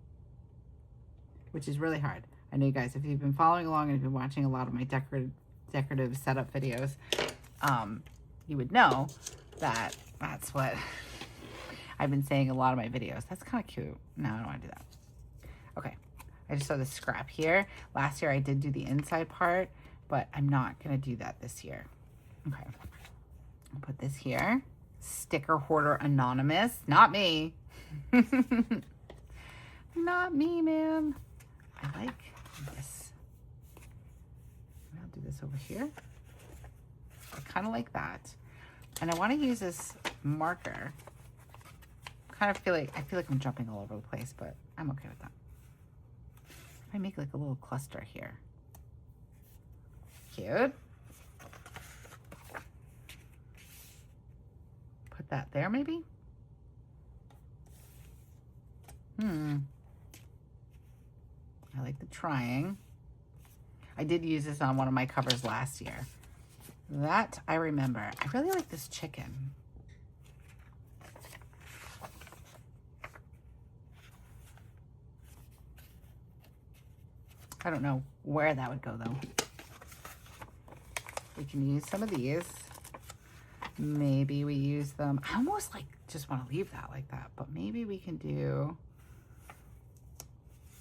[SPEAKER 1] which is really hard. I know you guys, if you've been following along and you've been watching a lot of my decorative setup videos, you would know that that's what I've been saying in a lot of my videos. That's kind of cute. No, I don't want to do that. Okay, I just saw the scrap here. Last year I did do the inside part, but I'm not going to do that this year. Okay, I'll put this here. Sticker Hoarder Anonymous. Not me. Not me, man. I like this. I'll do this over here. I kind of like that. And I want to use this marker. I feel like I'm jumping all over the place, but I'm okay with that. I make like a little cluster here. Cute. Put that there maybe. I like the trying. I did use this on one of my covers last year. That I remember. I really like this chicken. I don't know where that would go though. We can use some of these. Maybe we use them. I almost like just want to leave that like that, but maybe we can do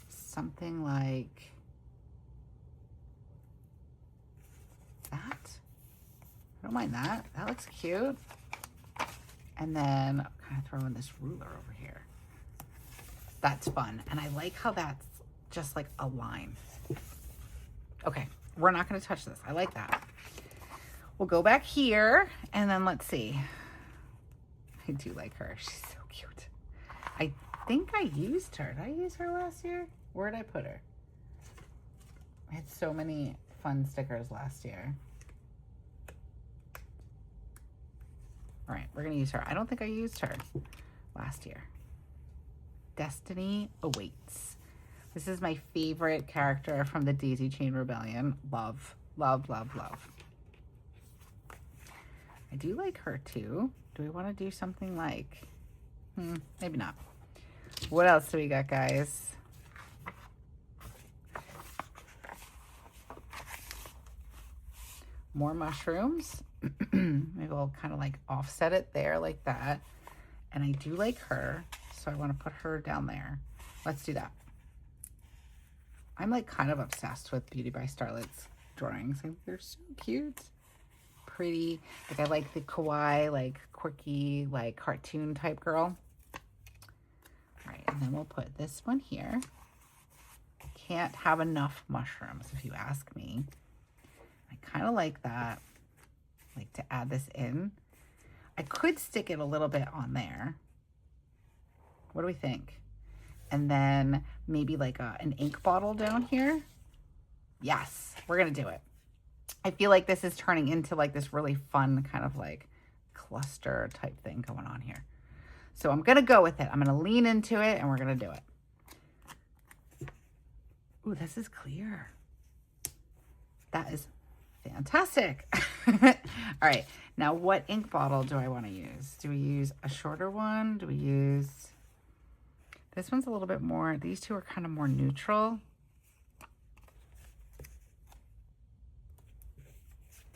[SPEAKER 1] something like that. I don't mind that. That looks cute. And then I'm kind of throwing this ruler over here. That's fun. And I like how that's just like a line. Okay, we're not going to touch this. I like that. We'll go back here and then let's see. I do like her. She's so cute. I think I used her. Did I use her last year? Where did I put her? I had so many fun stickers last year. All right, we're going to use her. I don't think I used her last year. Destiny Awaits. This is my favorite character from the Daisy Chain Rebellion. Love, love, love, love. I do like her too. Do we want to do something like, maybe not. What else do we got, guys? More mushrooms. Maybe we'll kind of like offset it there like that. And I do like her, so I want to put her down there. Let's do that. I'm like kind of obsessed with Beauty by Starlet's drawings. I think they're so cute. Pretty. Like I like the kawaii, like quirky, like cartoon type girl. All right, and then we'll put this one here. Can't have enough mushrooms if you ask me. I kind of like that. Like to add this in. I could stick it a little bit on there. What do we think? And then maybe like an ink bottle down here. Yes, we're gonna do it. I feel like this is turning into like this really fun kind of like cluster type thing going on here. So I'm gonna go with it. I'm gonna lean into it and we're gonna do it. Ooh, this is clear. That is fantastic. All right, now what ink bottle do I want to use? Do we use a shorter one? Do we use, this one's a little bit more, these two are kind of more neutral.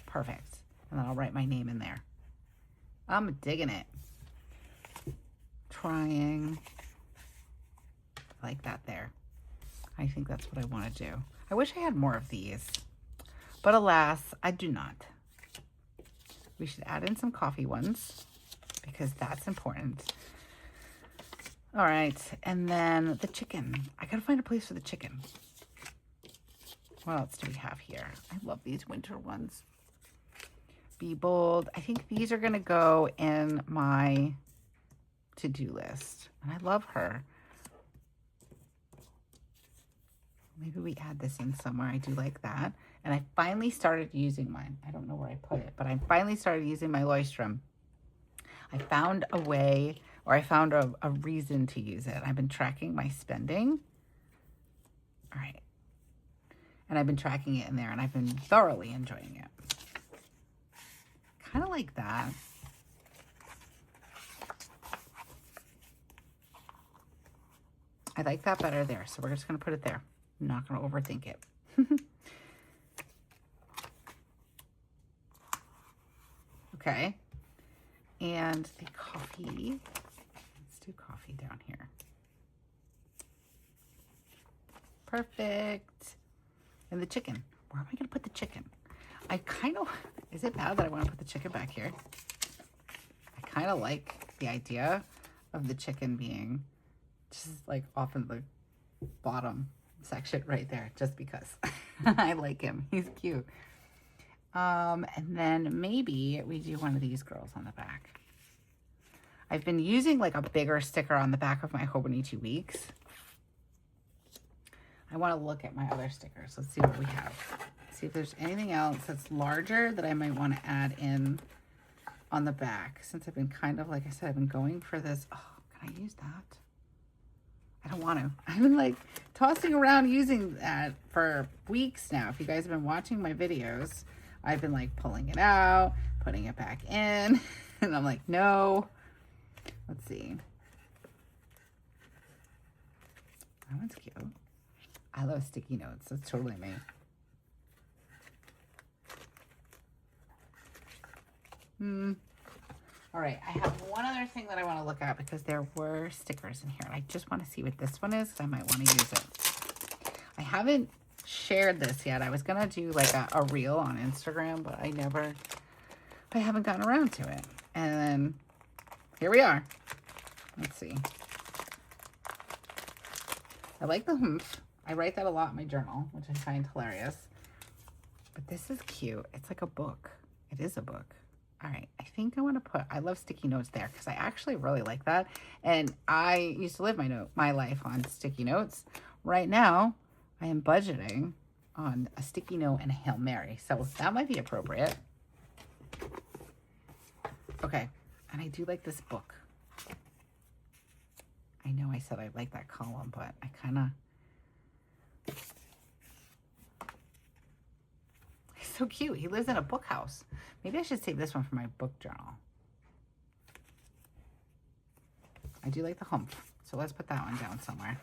[SPEAKER 1] Perfect. And then I'll write my name in there. I'm digging it. Trying. I like that there. I think that's what I want to do. I wish I had more of these. But alas, I do not. We should add in some coffee ones because that's important. All right, and then the chicken. I gotta find a place for the chicken. What else do we have here? I love these winter ones. Be Bold. I think these are gonna go in my to-do list. And I love her. Maybe we add this in somewhere. I do like that. And I finally started using mine. I don't know where I put it, but I finally started using my Leuchtturm. I found a way, or I found a reason to use it. I've been tracking my spending. All right. And I've been tracking it in there, and I've been thoroughly enjoying it. Kind of like that. I like that better there, so we're just going to put it there. I'm not going to overthink it. Okay. And the coffee. Let's do coffee down here. Perfect. And the chicken. Where am I going to put the chicken? I kind of, is it bad that I want to put the chicken back here? I kind of like the idea of the chicken being just like off in the bottom section right there, just because I like him. He's cute. And then maybe we do one of these girls on the back. I've been using like a bigger sticker on the back of my Hobonichi Weeks. I want to look at my other stickers. Let's see what we have. See if there's anything else that's larger that I might want to add in on the back. Since I've been kind of, like I said, I've been going for this. Oh, can I use that? I don't want to. I've been like tossing around using that for weeks now. If you guys have been watching my videos, I've been like pulling it out, putting it back in, and I'm like, no. Let's see. That one's cute. I love sticky notes. That's totally me. All right, I have one other thing that I want to look at because there were stickers in here. And I just want to see what this one is. I might want to use it. I haven't shared this yet. I was going to do like a reel on Instagram, but I haven't gotten around to it. And then here we are. Let's see. I like the humph. I write that a lot in my journal, which I find hilarious. But this is cute. It's like a book. It is a book. All right, I think I want to put, I love sticky notes there because I actually really like that. And I used to live my life on sticky notes. Right now, I am budgeting on a sticky note and a Hail Mary. So that might be appropriate. Okay, and I do like this book. I know I said I like that column, but I kind of... He's so cute. He lives in a book house. Maybe I should save this one for my book journal. I do like the humph. So let's put that one down somewhere.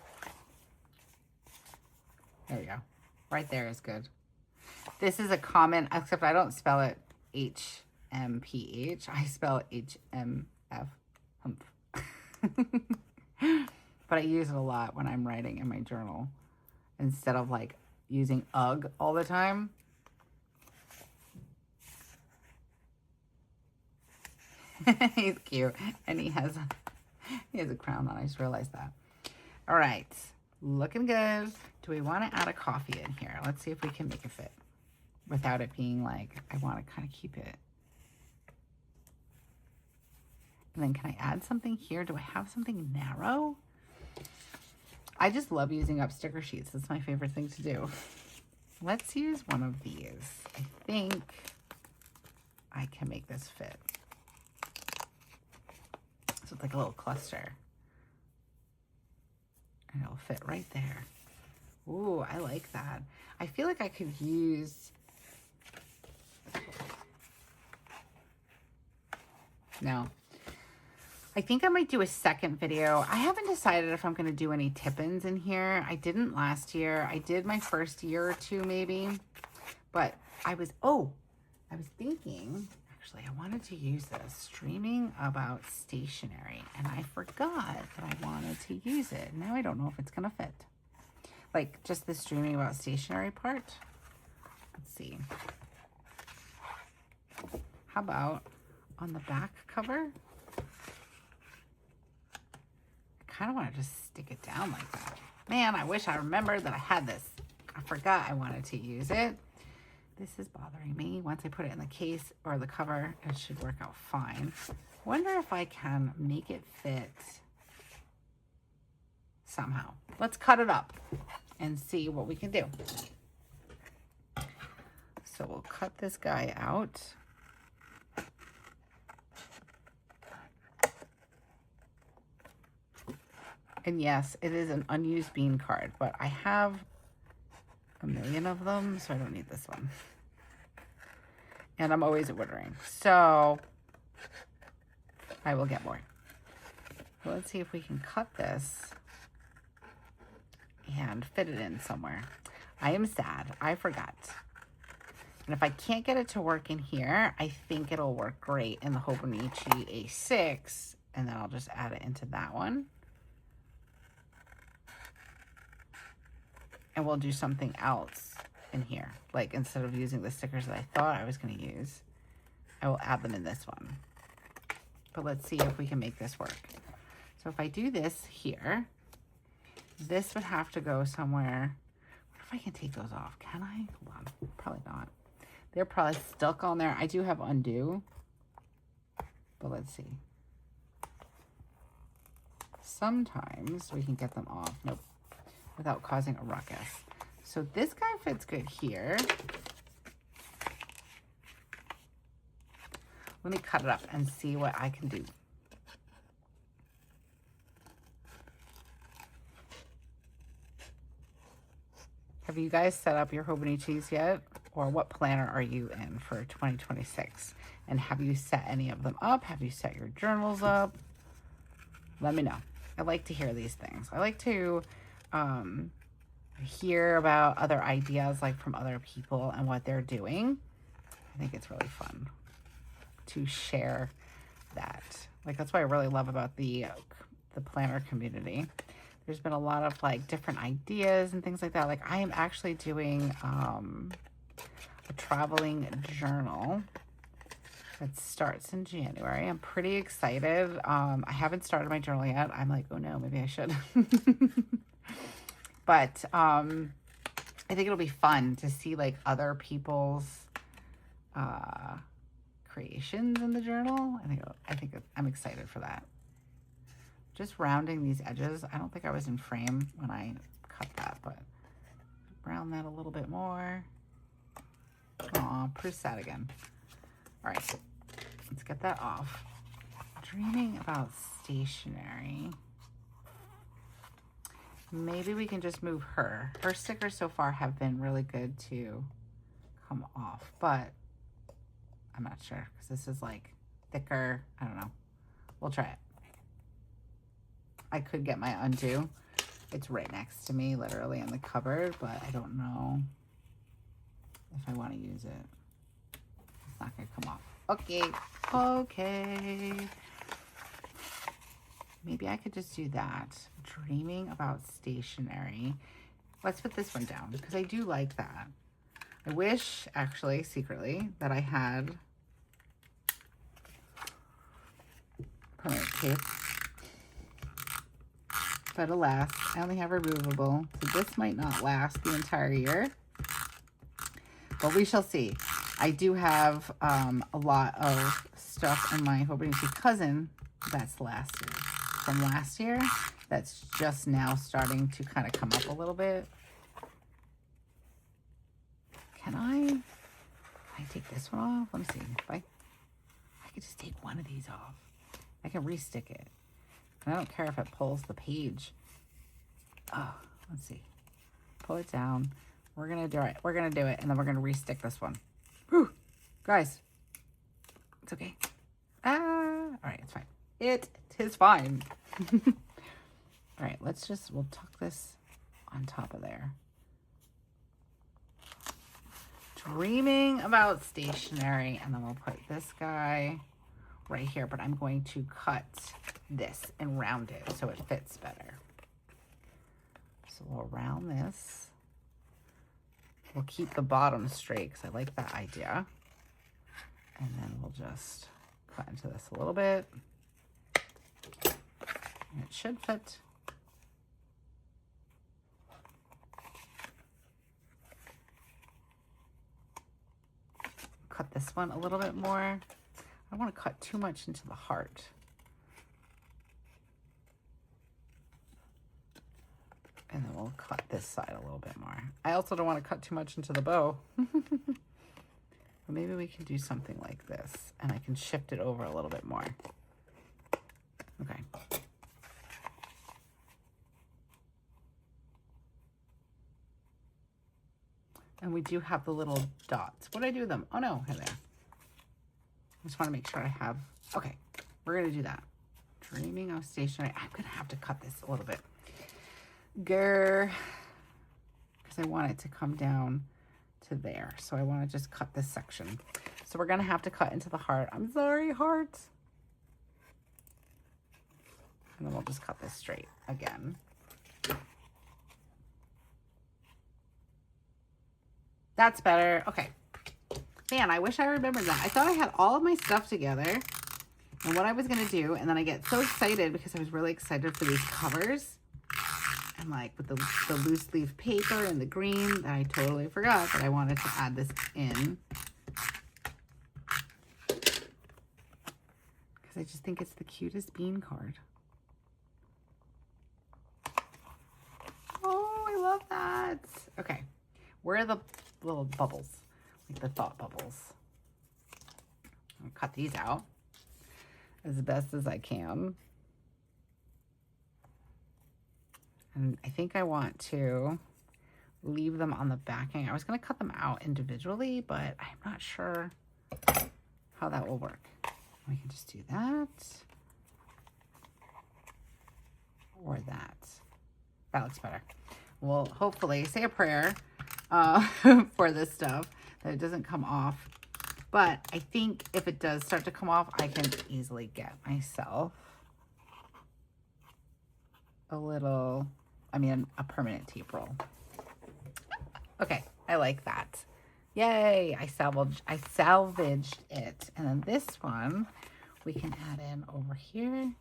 [SPEAKER 1] There we go. Right there is good. This is a common, except I don't spell it H-M-P-H. I spell it H-M-F. Humph. But I use it a lot when I'm writing in my journal instead of like using UGG all the time. He's cute and he has a crown on. I just realized that. All right, looking good. Do we want to add a coffee in here? Let's see if we can make it fit without it being like, I want to kind of keep it. And then can I add something here? Do I have something narrow? I just love using up sticker sheets. That's my favorite thing to do. Let's use one of these. I think I can make this fit. So it's like a little cluster. And it'll fit right there. Ooh, I like that. I feel like I could use... No. I think I might do a second video. I haven't decided if I'm going to do any tip-ins in here. I didn't last year. I did my first year or two maybe. But I was thinking, actually, I wanted to use this, streaming about stationery. And I forgot that I wanted to use it. Now I don't know if it's going to fit. Like, just the streaming about stationery part. Let's see. How about on the back cover? I kind of want to just stick it down like that. Man, I wish I remembered that I had this. I forgot I wanted to use it. This is bothering me. Once I put it in the case or the cover, it should work out fine. Wonder if I can make it fit somehow. Let's cut it up and see what we can do. So we'll cut this guy out. And yes, it is an unused bean card, but I have a million of them, so I don't need this one. And I'm always ordering, so I will get more. Well, let's see if we can cut this and fit it in somewhere. I am sad. I forgot. And if I can't get it to work in here, I think it'll work great in the Hobonichi A6, and then I'll just add it into that one. And we'll do something else in here. Like, instead of using the stickers that I thought I was going to use, I will add them in this one. But let's see if we can make this work. So if I do this here, this would have to go somewhere. What if I can take those off? Can I? Hold on. Probably not. They're probably stuck on there. I do have undo. But let's see. Sometimes we can get them off. Nope. Without causing a ruckus. So this guy fits good here. Let me cut it up and see what I can do. Have you guys set up your Hobonichis yet? Or what planner are you in for 2026? And have you set any of them up? Have you set your journals up? Let me know. I like to hear these things. I like to hear about other ideas, like from other people and what they're doing. I think it's really fun to share that. Like, that's what I really love about the planner community. There's been a lot of like different ideas and things like that. Like, I am actually doing a traveling journal. that starts in January. I'm pretty excited. I haven't started my journal yet. I'm like, oh no, maybe I should. But I think it'll be fun to see like other people's creations in the journal. I'm excited for that. Just rounding these edges. I don't think I was in frame when I cut that, but round that a little bit more. Aw, pretty sad again. All right, let's get that off. Dreaming about stationery. Maybe we can just move her. Her stickers so far have been really good to come off, but I'm not sure because this is like thicker. I don't know. We'll try it. I could get my undo. It's right next to me, literally in the cupboard, but I don't know if I want to use it. It's not going to come off. Okay. Maybe I could just do that. Dreaming about stationery. Let's put this one down because I do like that. I wish, actually, secretly, that I had permanent tape. But alas, I only have removable. So this might not last the entire year. But we shall see. I do have a lot of stuff in my Hobonichi Cousin that's from last year. That's just now starting to kind of come up a little bit. Can I take this one off? Let me see. If I could just take one of these off. I can re-stick it. And I don't care if it pulls the page. Oh, let's see. Pull it down. We're going to do it. We're going to do it. And then we're going to re-stick this one. Whew. Guys. It's okay. All right. It's fine. It is fine. All right. We'll tuck this on top of there. Dreaming about stationery. And then we'll put this guy right here. But I'm going to cut this and round it so it fits better. So we'll round this. We'll keep the bottom straight because I like that idea. And then we'll just cut into this a little bit. And it should fit. Cut this one a little bit more. I don't want to cut too much into the heart. And then we'll cut this side a little bit more. I also don't want to cut too much into the bow. But maybe we can do something like this. And I can shift it over a little bit more. Okay. And we do have the little dots. What did I do with them? Oh no, here they are. I just want to make sure I have... Okay, we're going to do that. Dreaming of stationery. I'm going to have to cut this a little bit. Because I want it to come down to there. So I want to just cut this section. So we're going to have to cut into the heart. I'm sorry, heart. And then we'll just cut this straight again. That's better. Okay. Man, I wish I remembered that. I thought I had all of my stuff together and what I was going to do. And then I get so excited because I was really excited for these covers. And like with the loose leaf paper and the green, that I totally forgot that I wanted to add this in. Because I just think it's the cutest bean card. Oh, I love that. Okay. Where are the little bubbles? Like the thought bubbles. I'll cut these out as best as I can. And I think I want to leave them on the backing. I was going to cut them out individually, but I'm not sure how that will work. We can just do that. Or that. That looks better. We'll hopefully say a prayer for this stuff, that it doesn't come off. But I think if it does start to come off, I can easily get myself a permanent tape roll. Okay, I like that. Yay, I salvaged it. And then this one we can add in over here.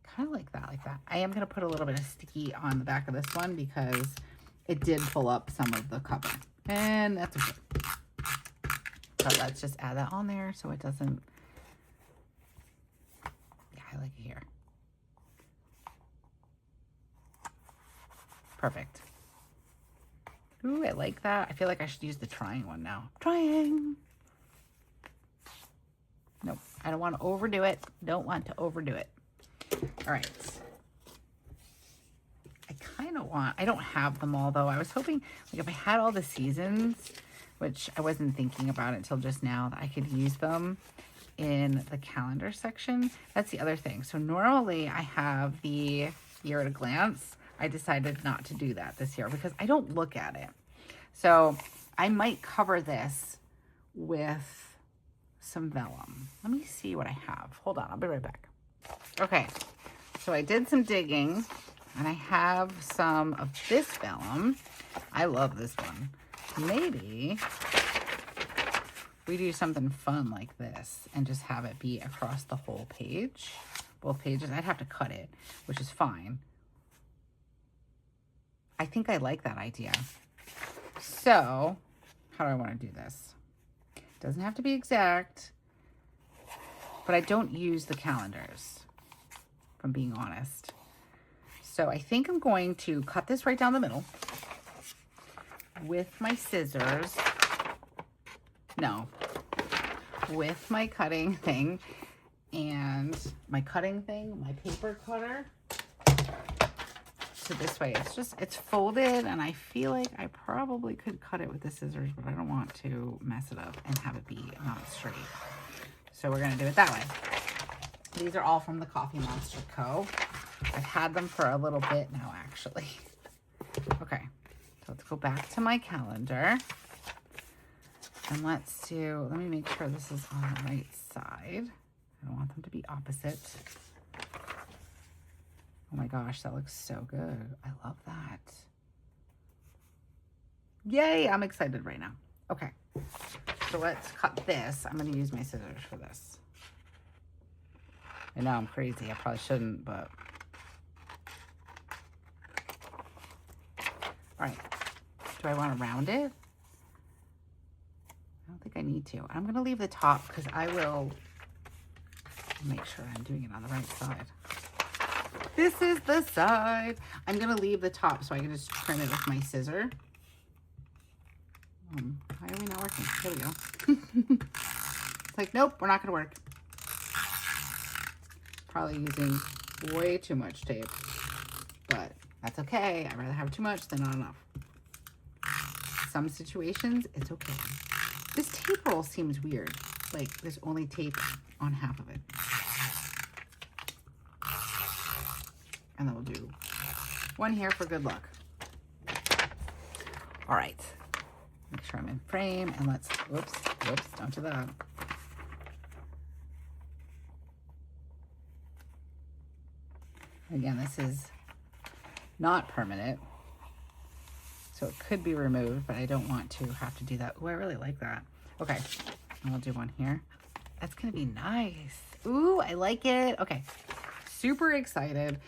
[SPEAKER 1] Kind of like that. I am going to put a little bit of sticky on the back of this one because it did pull up some of the cover. And that's okay. But let's just add that on there so it doesn't, yeah, I like it here. Perfect. Ooh, I like that. I feel like I should use the trying one now. Trying. Nope, I don't want to overdo it. Don't want to overdo it. All right. I kind of want, I don't have them all though. I was hoping, like if I had all the seasons, which I wasn't thinking about until just now, that I could use them in the calendar section. That's the other thing. So normally I have the year at a glance. I decided not to do that this year because I don't look at it. So I might cover this with some vellum. Let me see what I have. Hold on, I'll be right back. Okay, so I did some digging and I have some of this vellum. I love this one. Maybe we do something fun like this and just have it be across the whole page, both pages. I'd have to cut it, which is fine. I think I like that idea. So how do I want to do this? It doesn't have to be exact, but I don't use the calendars, if I'm being honest. So I think I'm going to cut this right down the middle with my scissors. No, with my cutting thing and my paper cutter. So this way, it's folded, and I feel like I probably could cut it with the scissors, but I don't want to mess it up and have it be not straight. So we're gonna do it that way. These are all from the Coffee Monster Co. I've had them for a little bit now, actually. Okay, so let's go back to my calendar. And let me make sure this is on the right side. I don't want them to be opposite. Oh my gosh, that looks so good. I love that. Yay, I'm excited right now. Okay, so let's cut this. I'm gonna use my scissors for this. I know I'm crazy, I probably shouldn't, but. All right, do I wanna round it? I don't think I need to. I'm gonna leave the top because I will make sure I'm doing it on the right side. This is the side. I'm gonna leave the top so I can just trim it with my scissor. Why are we not working? There we go. It's like, nope, we're not gonna work. Probably using way too much tape, but that's okay. I'd rather have too much than not enough. Some situations, it's okay. This tape roll seems weird. Like there's only tape on half of it. And then we'll do one here for good luck. All right, make sure I'm in frame, and let's, whoops, don't do that. Again, this is not permanent, so it could be removed, but I don't want to have to do that. Oh, I really like that. Okay, and we'll do one here. That's gonna be nice. Ooh, I like it. Okay, super excited.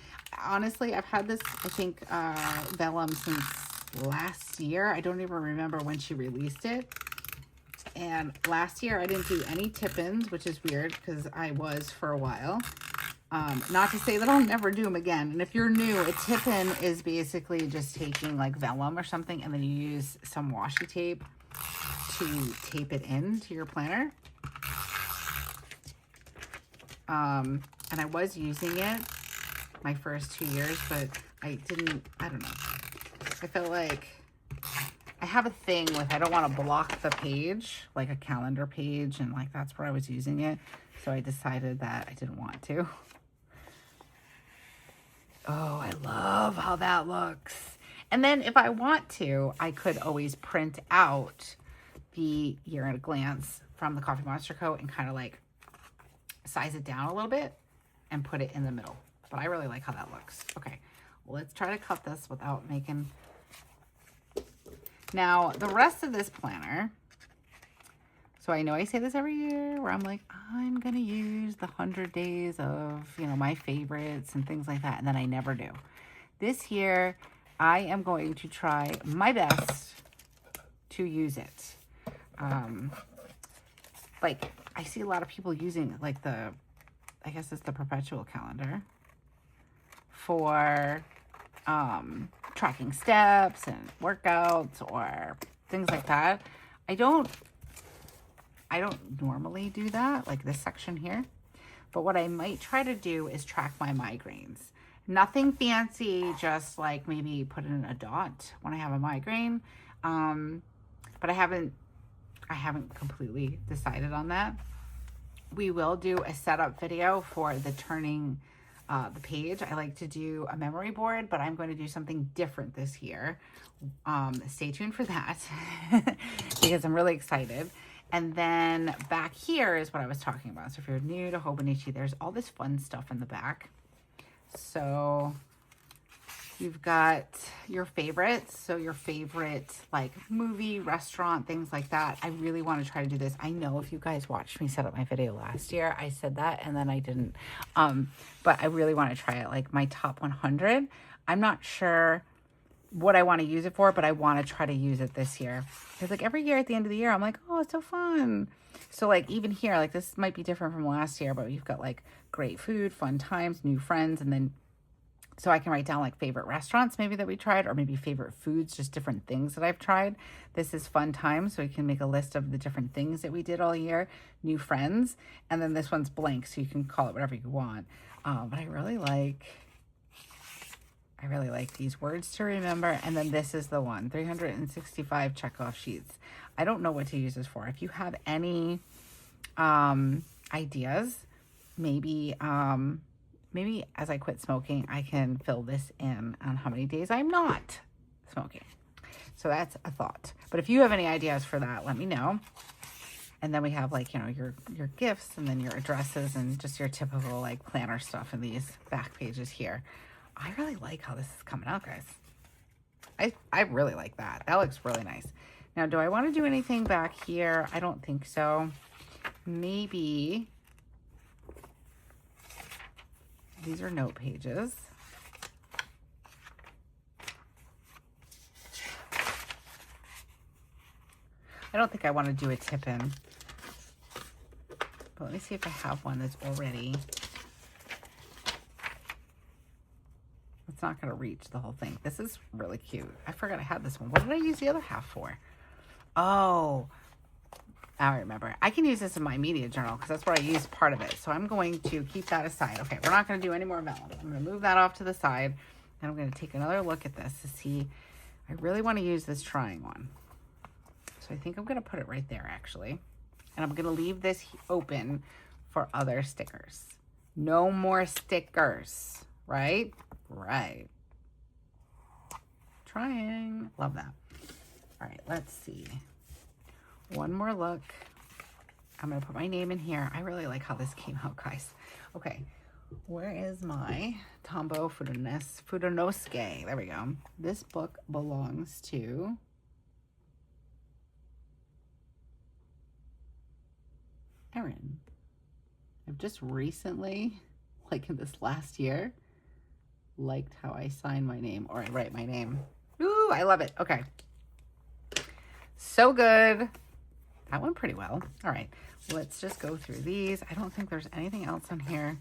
[SPEAKER 1] Honestly, I've had this, I think, vellum since last year. I don't even remember when she released it. And last year I didn't do any tip-ins, which is weird because I was for a while. Not to say that I'll never do them again. And if you're new, a tip-in is basically just taking like vellum or something, and then you use some washi tape to tape it into your planner. And I was using it my first 2 years, but I don't know. I felt like I have a thing with, I don't want to block the page, like a calendar page, and like that's where I was using it. So I decided that I didn't want to. Oh, I love how that looks. And then if I want to, I could always print out the year at a glance from the Coffee Monster Co. and kind of like size it down a little bit and put it in the middle. But I really like how that looks. Okay, well, let's try to cut this without making Now, the rest of this planner, so I know I say this every year where I'm like, I'm going to use the 100 days of, you know, my favorites and things like that. And then I never do. This year, I am going to try my best to use it. Like, I see a lot of people using like I guess it's the perpetual calendar for tracking steps and workouts or things like that. I don't normally do that, like this section here. But what I might try to do is track my migraines. Nothing fancy, just like maybe put in a dot when I have a migraine. But I haven't completely decided on that. We will do a setup video for the turning the page. I like to do a memory board, but I'm going to do something different this year. Stay tuned for that because I'm really excited. And then back here is what I was talking about. So if you're new to Hobonichi, there's all this fun stuff in the back. So you've got your favorites. So your favorite like movie, restaurant, things like that. I really want to try to do this. I know if you guys watched me set up my video last year, I said that and then I didn't. But I really want to try it, like my top 100. I'm not sure what I want to use it for, but I want to try to use it this year. Because like every year at the end of the year, I'm like, oh, it's so fun. So like even here, like this might be different from last year, but you've got like great food, fun times, new friends, and then so I can write down like favorite restaurants maybe that we tried, or maybe favorite foods, just different things that I've tried. This is fun times, so you can make a list of the different things that we did all year, new friends, and then this one's blank, so you can call it whatever you want. But I really like these words to remember. And then this is the one, 365 checkoff sheets. I don't know what to use this for. If you have any ideas, maybe as I quit smoking, I can fill this in on how many days I'm not smoking. So that's a thought. But if you have any ideas for that, let me know. And then we have like, you know, your gifts and then your addresses and just your typical like planner stuff in these back pages here. I really like how this is coming out, guys. I really like that. That looks really nice. Now, do I want to do anything back here? I don't think so. Maybe these are note pages. I don't think I want to do a tip in. But let me see if I have one that's already. It's not going to reach the whole thing. This is really cute. I forgot I had this one. What did I use the other half for? Oh, I remember. I can use this in my media journal because that's where I used part of it. So I'm going to keep that aside. Okay, we're not going to do any more vellum. I'm going to move that off to the side. And I'm going to take another look at this to see. I really want to use this trying one. So I think I'm going to put it right there, actually. And I'm going to leave this open for other stickers. No more stickers, right? Right. Trying. Love that. All right, let's see. One more look. I'm going to put my name in here. I really like how this came out, guys. Okay, where is my Tombow Fudonosuke? There we go. This book belongs to Erin. I've just recently, like in this last year, liked how I sign my name or I write my name. Ooh, I love it. Okay. So good. That went pretty well. All right. Let's just go through these. I don't think there's anything else on here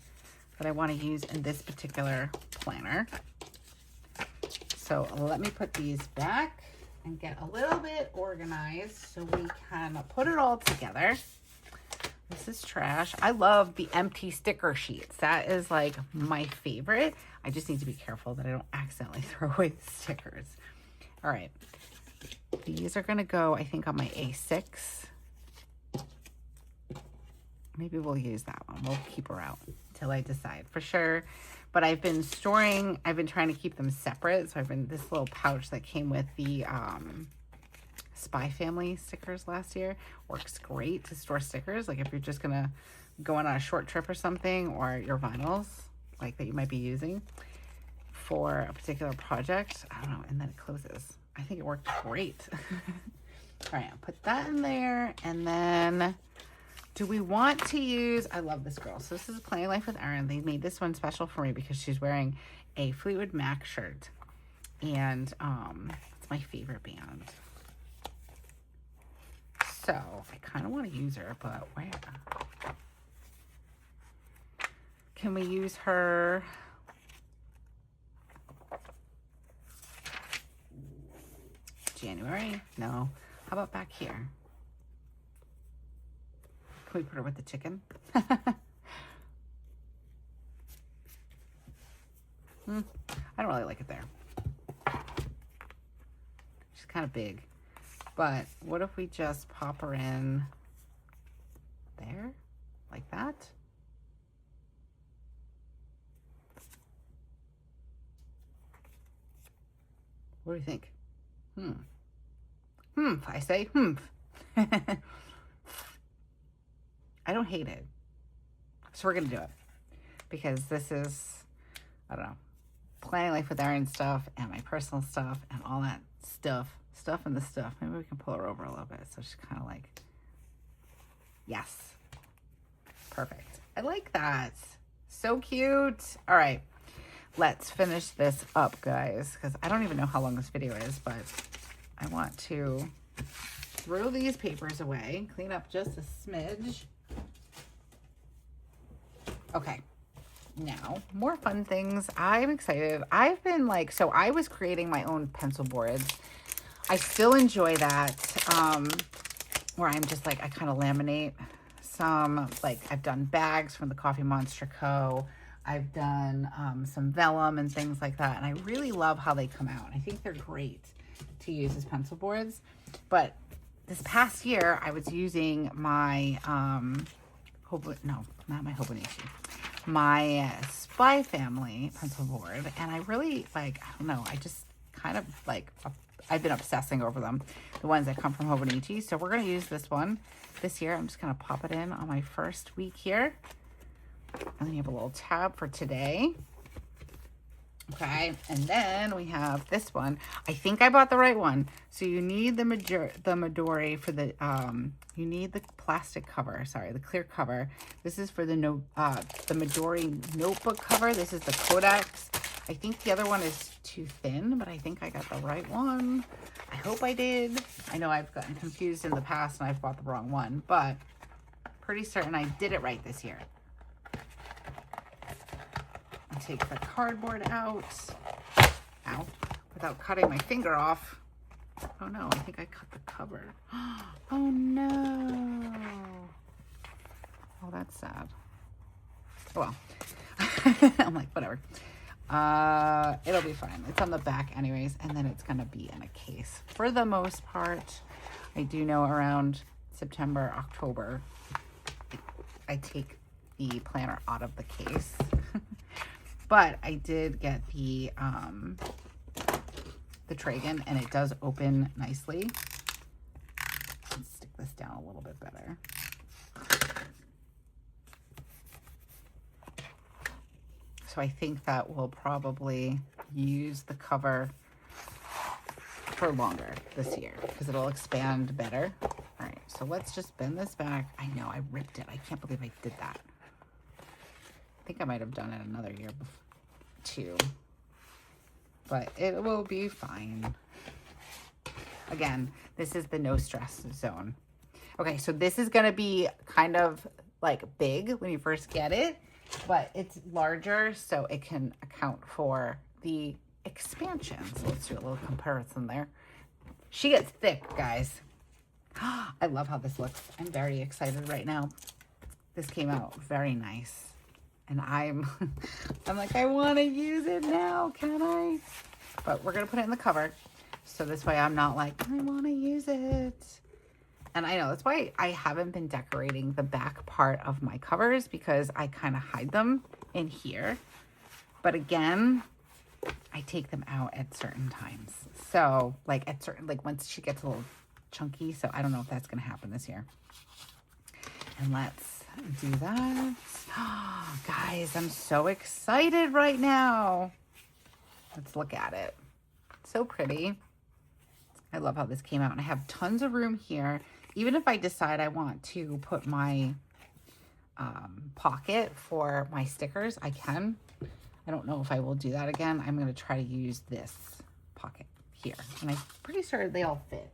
[SPEAKER 1] that I want to use in this particular planner. So let me put these back and get a little bit organized so we can put it all together. This is trash. I love the empty sticker sheets. That is like my favorite. I just need to be careful that I don't accidentally throw away the stickers. All right. These are going to go, I think, on my A6. Maybe we'll use that one. We'll keep her out until I decide for sure. But I've been trying to keep them separate. So this little pouch that came with the Spy Family stickers last year works great to store stickers. Like if you're just going to go on a short trip or something, or your vinyls like that you might be using for a particular project. I don't know. And then it closes. I think it worked great. All right, I'll put that in there. And then do we want to use, I love this girl. So this is Planning Life with Erin. They made this one special for me because she's wearing a Fleetwood Mac shirt. And it's my favorite band. So I kind of want to use her, but where? Can we use her? January? No. How about back here? Can we put her with the chicken? I don't really like it there. She's kind of big. But what if we just pop her in there? Like that? What do you think? I say I don't hate it. So we're going to do it. Because this is, I don't know, Planning Life with Erin stuff and my personal stuff and all that stuff in the stuff. Maybe we can pull her over a little bit. So she's kind of like, yes. Perfect. I like that. So cute. All right. Let's finish this up, guys, because I don't even know how long this video is, but I want to throw these papers away, clean up just a smidge. Okay. Now, more fun things. I'm excited. I've been like, so I was creating my own pencil boards. I still enjoy that, where I'm just like, I kind of laminate some, like I've done bags from the Coffee Monster Co. I've done some vellum and things like that. And I really love how they come out. I think they're great to use as pencil boards. But this past year, I was using my, not my Hobonichi, my Spy Family pencil board. And I really, like, I don't know, I just kind of like, I've been obsessing over them, the ones that come from Hobonichi. So we're going to use this one this year. I'm just going to pop it in on my first week here. And then you have a little tab for today. Okay, and then we have this one. I think I bought the right one. So you need the Midori for the, you need the plastic cover, sorry, the clear cover. This is for the Midori notebook cover. This is the Codex. I think the other one is too thin, but I think I got the right one. I hope I did. I know I've gotten confused in the past and I've bought the wrong one, but pretty certain I did it right this year. Take the cardboard out, without cutting my finger off. Oh no, I think I cut the cover. Oh no. Oh, that's sad. Oh well. I'm like, whatever. It'll be fine. It's on the back anyways, and then it's gonna be in a case. For the most part, I do know around September, October, I take the planner out of the case. But I did get the Tragan, and it does open nicely. Let's stick this down a little bit better. So I think that we'll probably use the cover for longer this year because it'll expand better. All right, so let's just bend this back. I know, I ripped it. I can't believe I did that. I think I might have done it another year too, but it will be fine. Again, this is the no stress zone. Okay, so this is gonna be kind of like big when you first get it, but it's larger so it can account for the expansion. So let's do a little comparison there. She gets thick, guys. I love how this looks. I'm very excited right now. This came out very nice. And I'm like, I want to use it now, can I? But we're going to put it in the cover. So this way I'm not like, I want to use it. And I know that's why I haven't been decorating the back part of my covers, because I kind of hide them in here. But again, I take them out at certain times. So like at certain, like once she gets a little chunky. So I don't know if that's going to happen this year. And let's do that. Oh, guys, I'm so excited right now. Let's look at it. So pretty. I love how this came out. And I have tons of room here. Even if I decide I want to put my pocket for my stickers, I can. I don't know if I will do that again. I'm going to try to use this pocket here. And I'm pretty sure they all fit.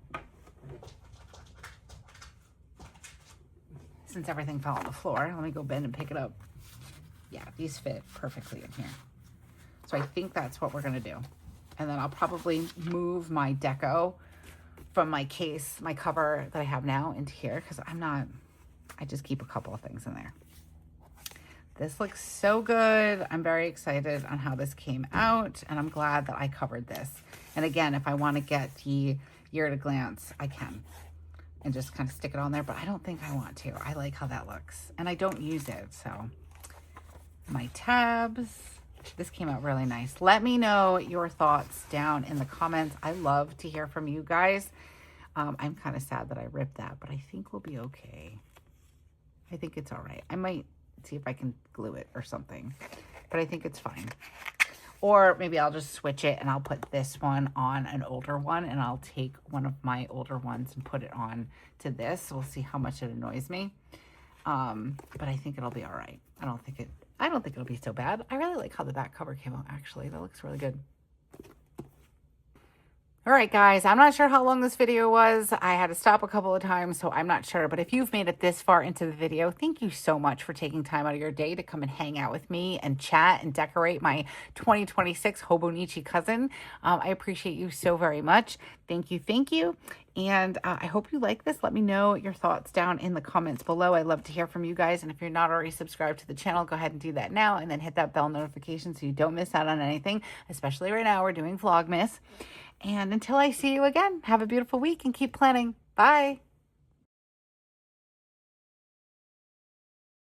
[SPEAKER 1] Since everything fell on the floor, let me go bend and pick it up. Yeah, these fit perfectly in here. So I think that's what we're going to do. And then I'll probably move my deco from my case, my cover that I have now into here, because I just keep a couple of things in there. This looks so good. I'm very excited on how this came out, and I'm glad that I covered this. And again, if I want to get the year at a glance, I can. And just kind of stick it on there, but I don't think I want to. I like how that looks, and I don't use it, so. My tabs. This came out really nice. Let me know your thoughts down in the comments. I love to hear from you guys. I'm kind of sad that I ripped that, but I think we'll be okay. I think it's all right. I might see if I can glue it or something, but I think it's fine. Or maybe I'll just switch it and I'll put this one on an older one, and I'll take one of my older ones and put it on to this. We'll see how much it annoys me. But I think it'll be all right. I don't think it'll be so bad. I really like how the back cover came out, actually. That looks really good. All right, guys, I'm not sure how long this video was. I had to stop a couple of times, so I'm not sure. But if you've made it this far into the video, thank you so much for taking time out of your day to come and hang out with me and chat and decorate my 2026 Hobonichi Cousin. I appreciate you so very much. Thank you, thank you. And I hope you like this. Let me know your thoughts down in the comments below. I love to hear from you guys. And if you're not already subscribed to the channel, go ahead and do that now. And then hit that bell notification so you don't miss out on anything. Especially right now, we're doing Vlogmas. And until I see you again, have a beautiful week and keep planning. Bye.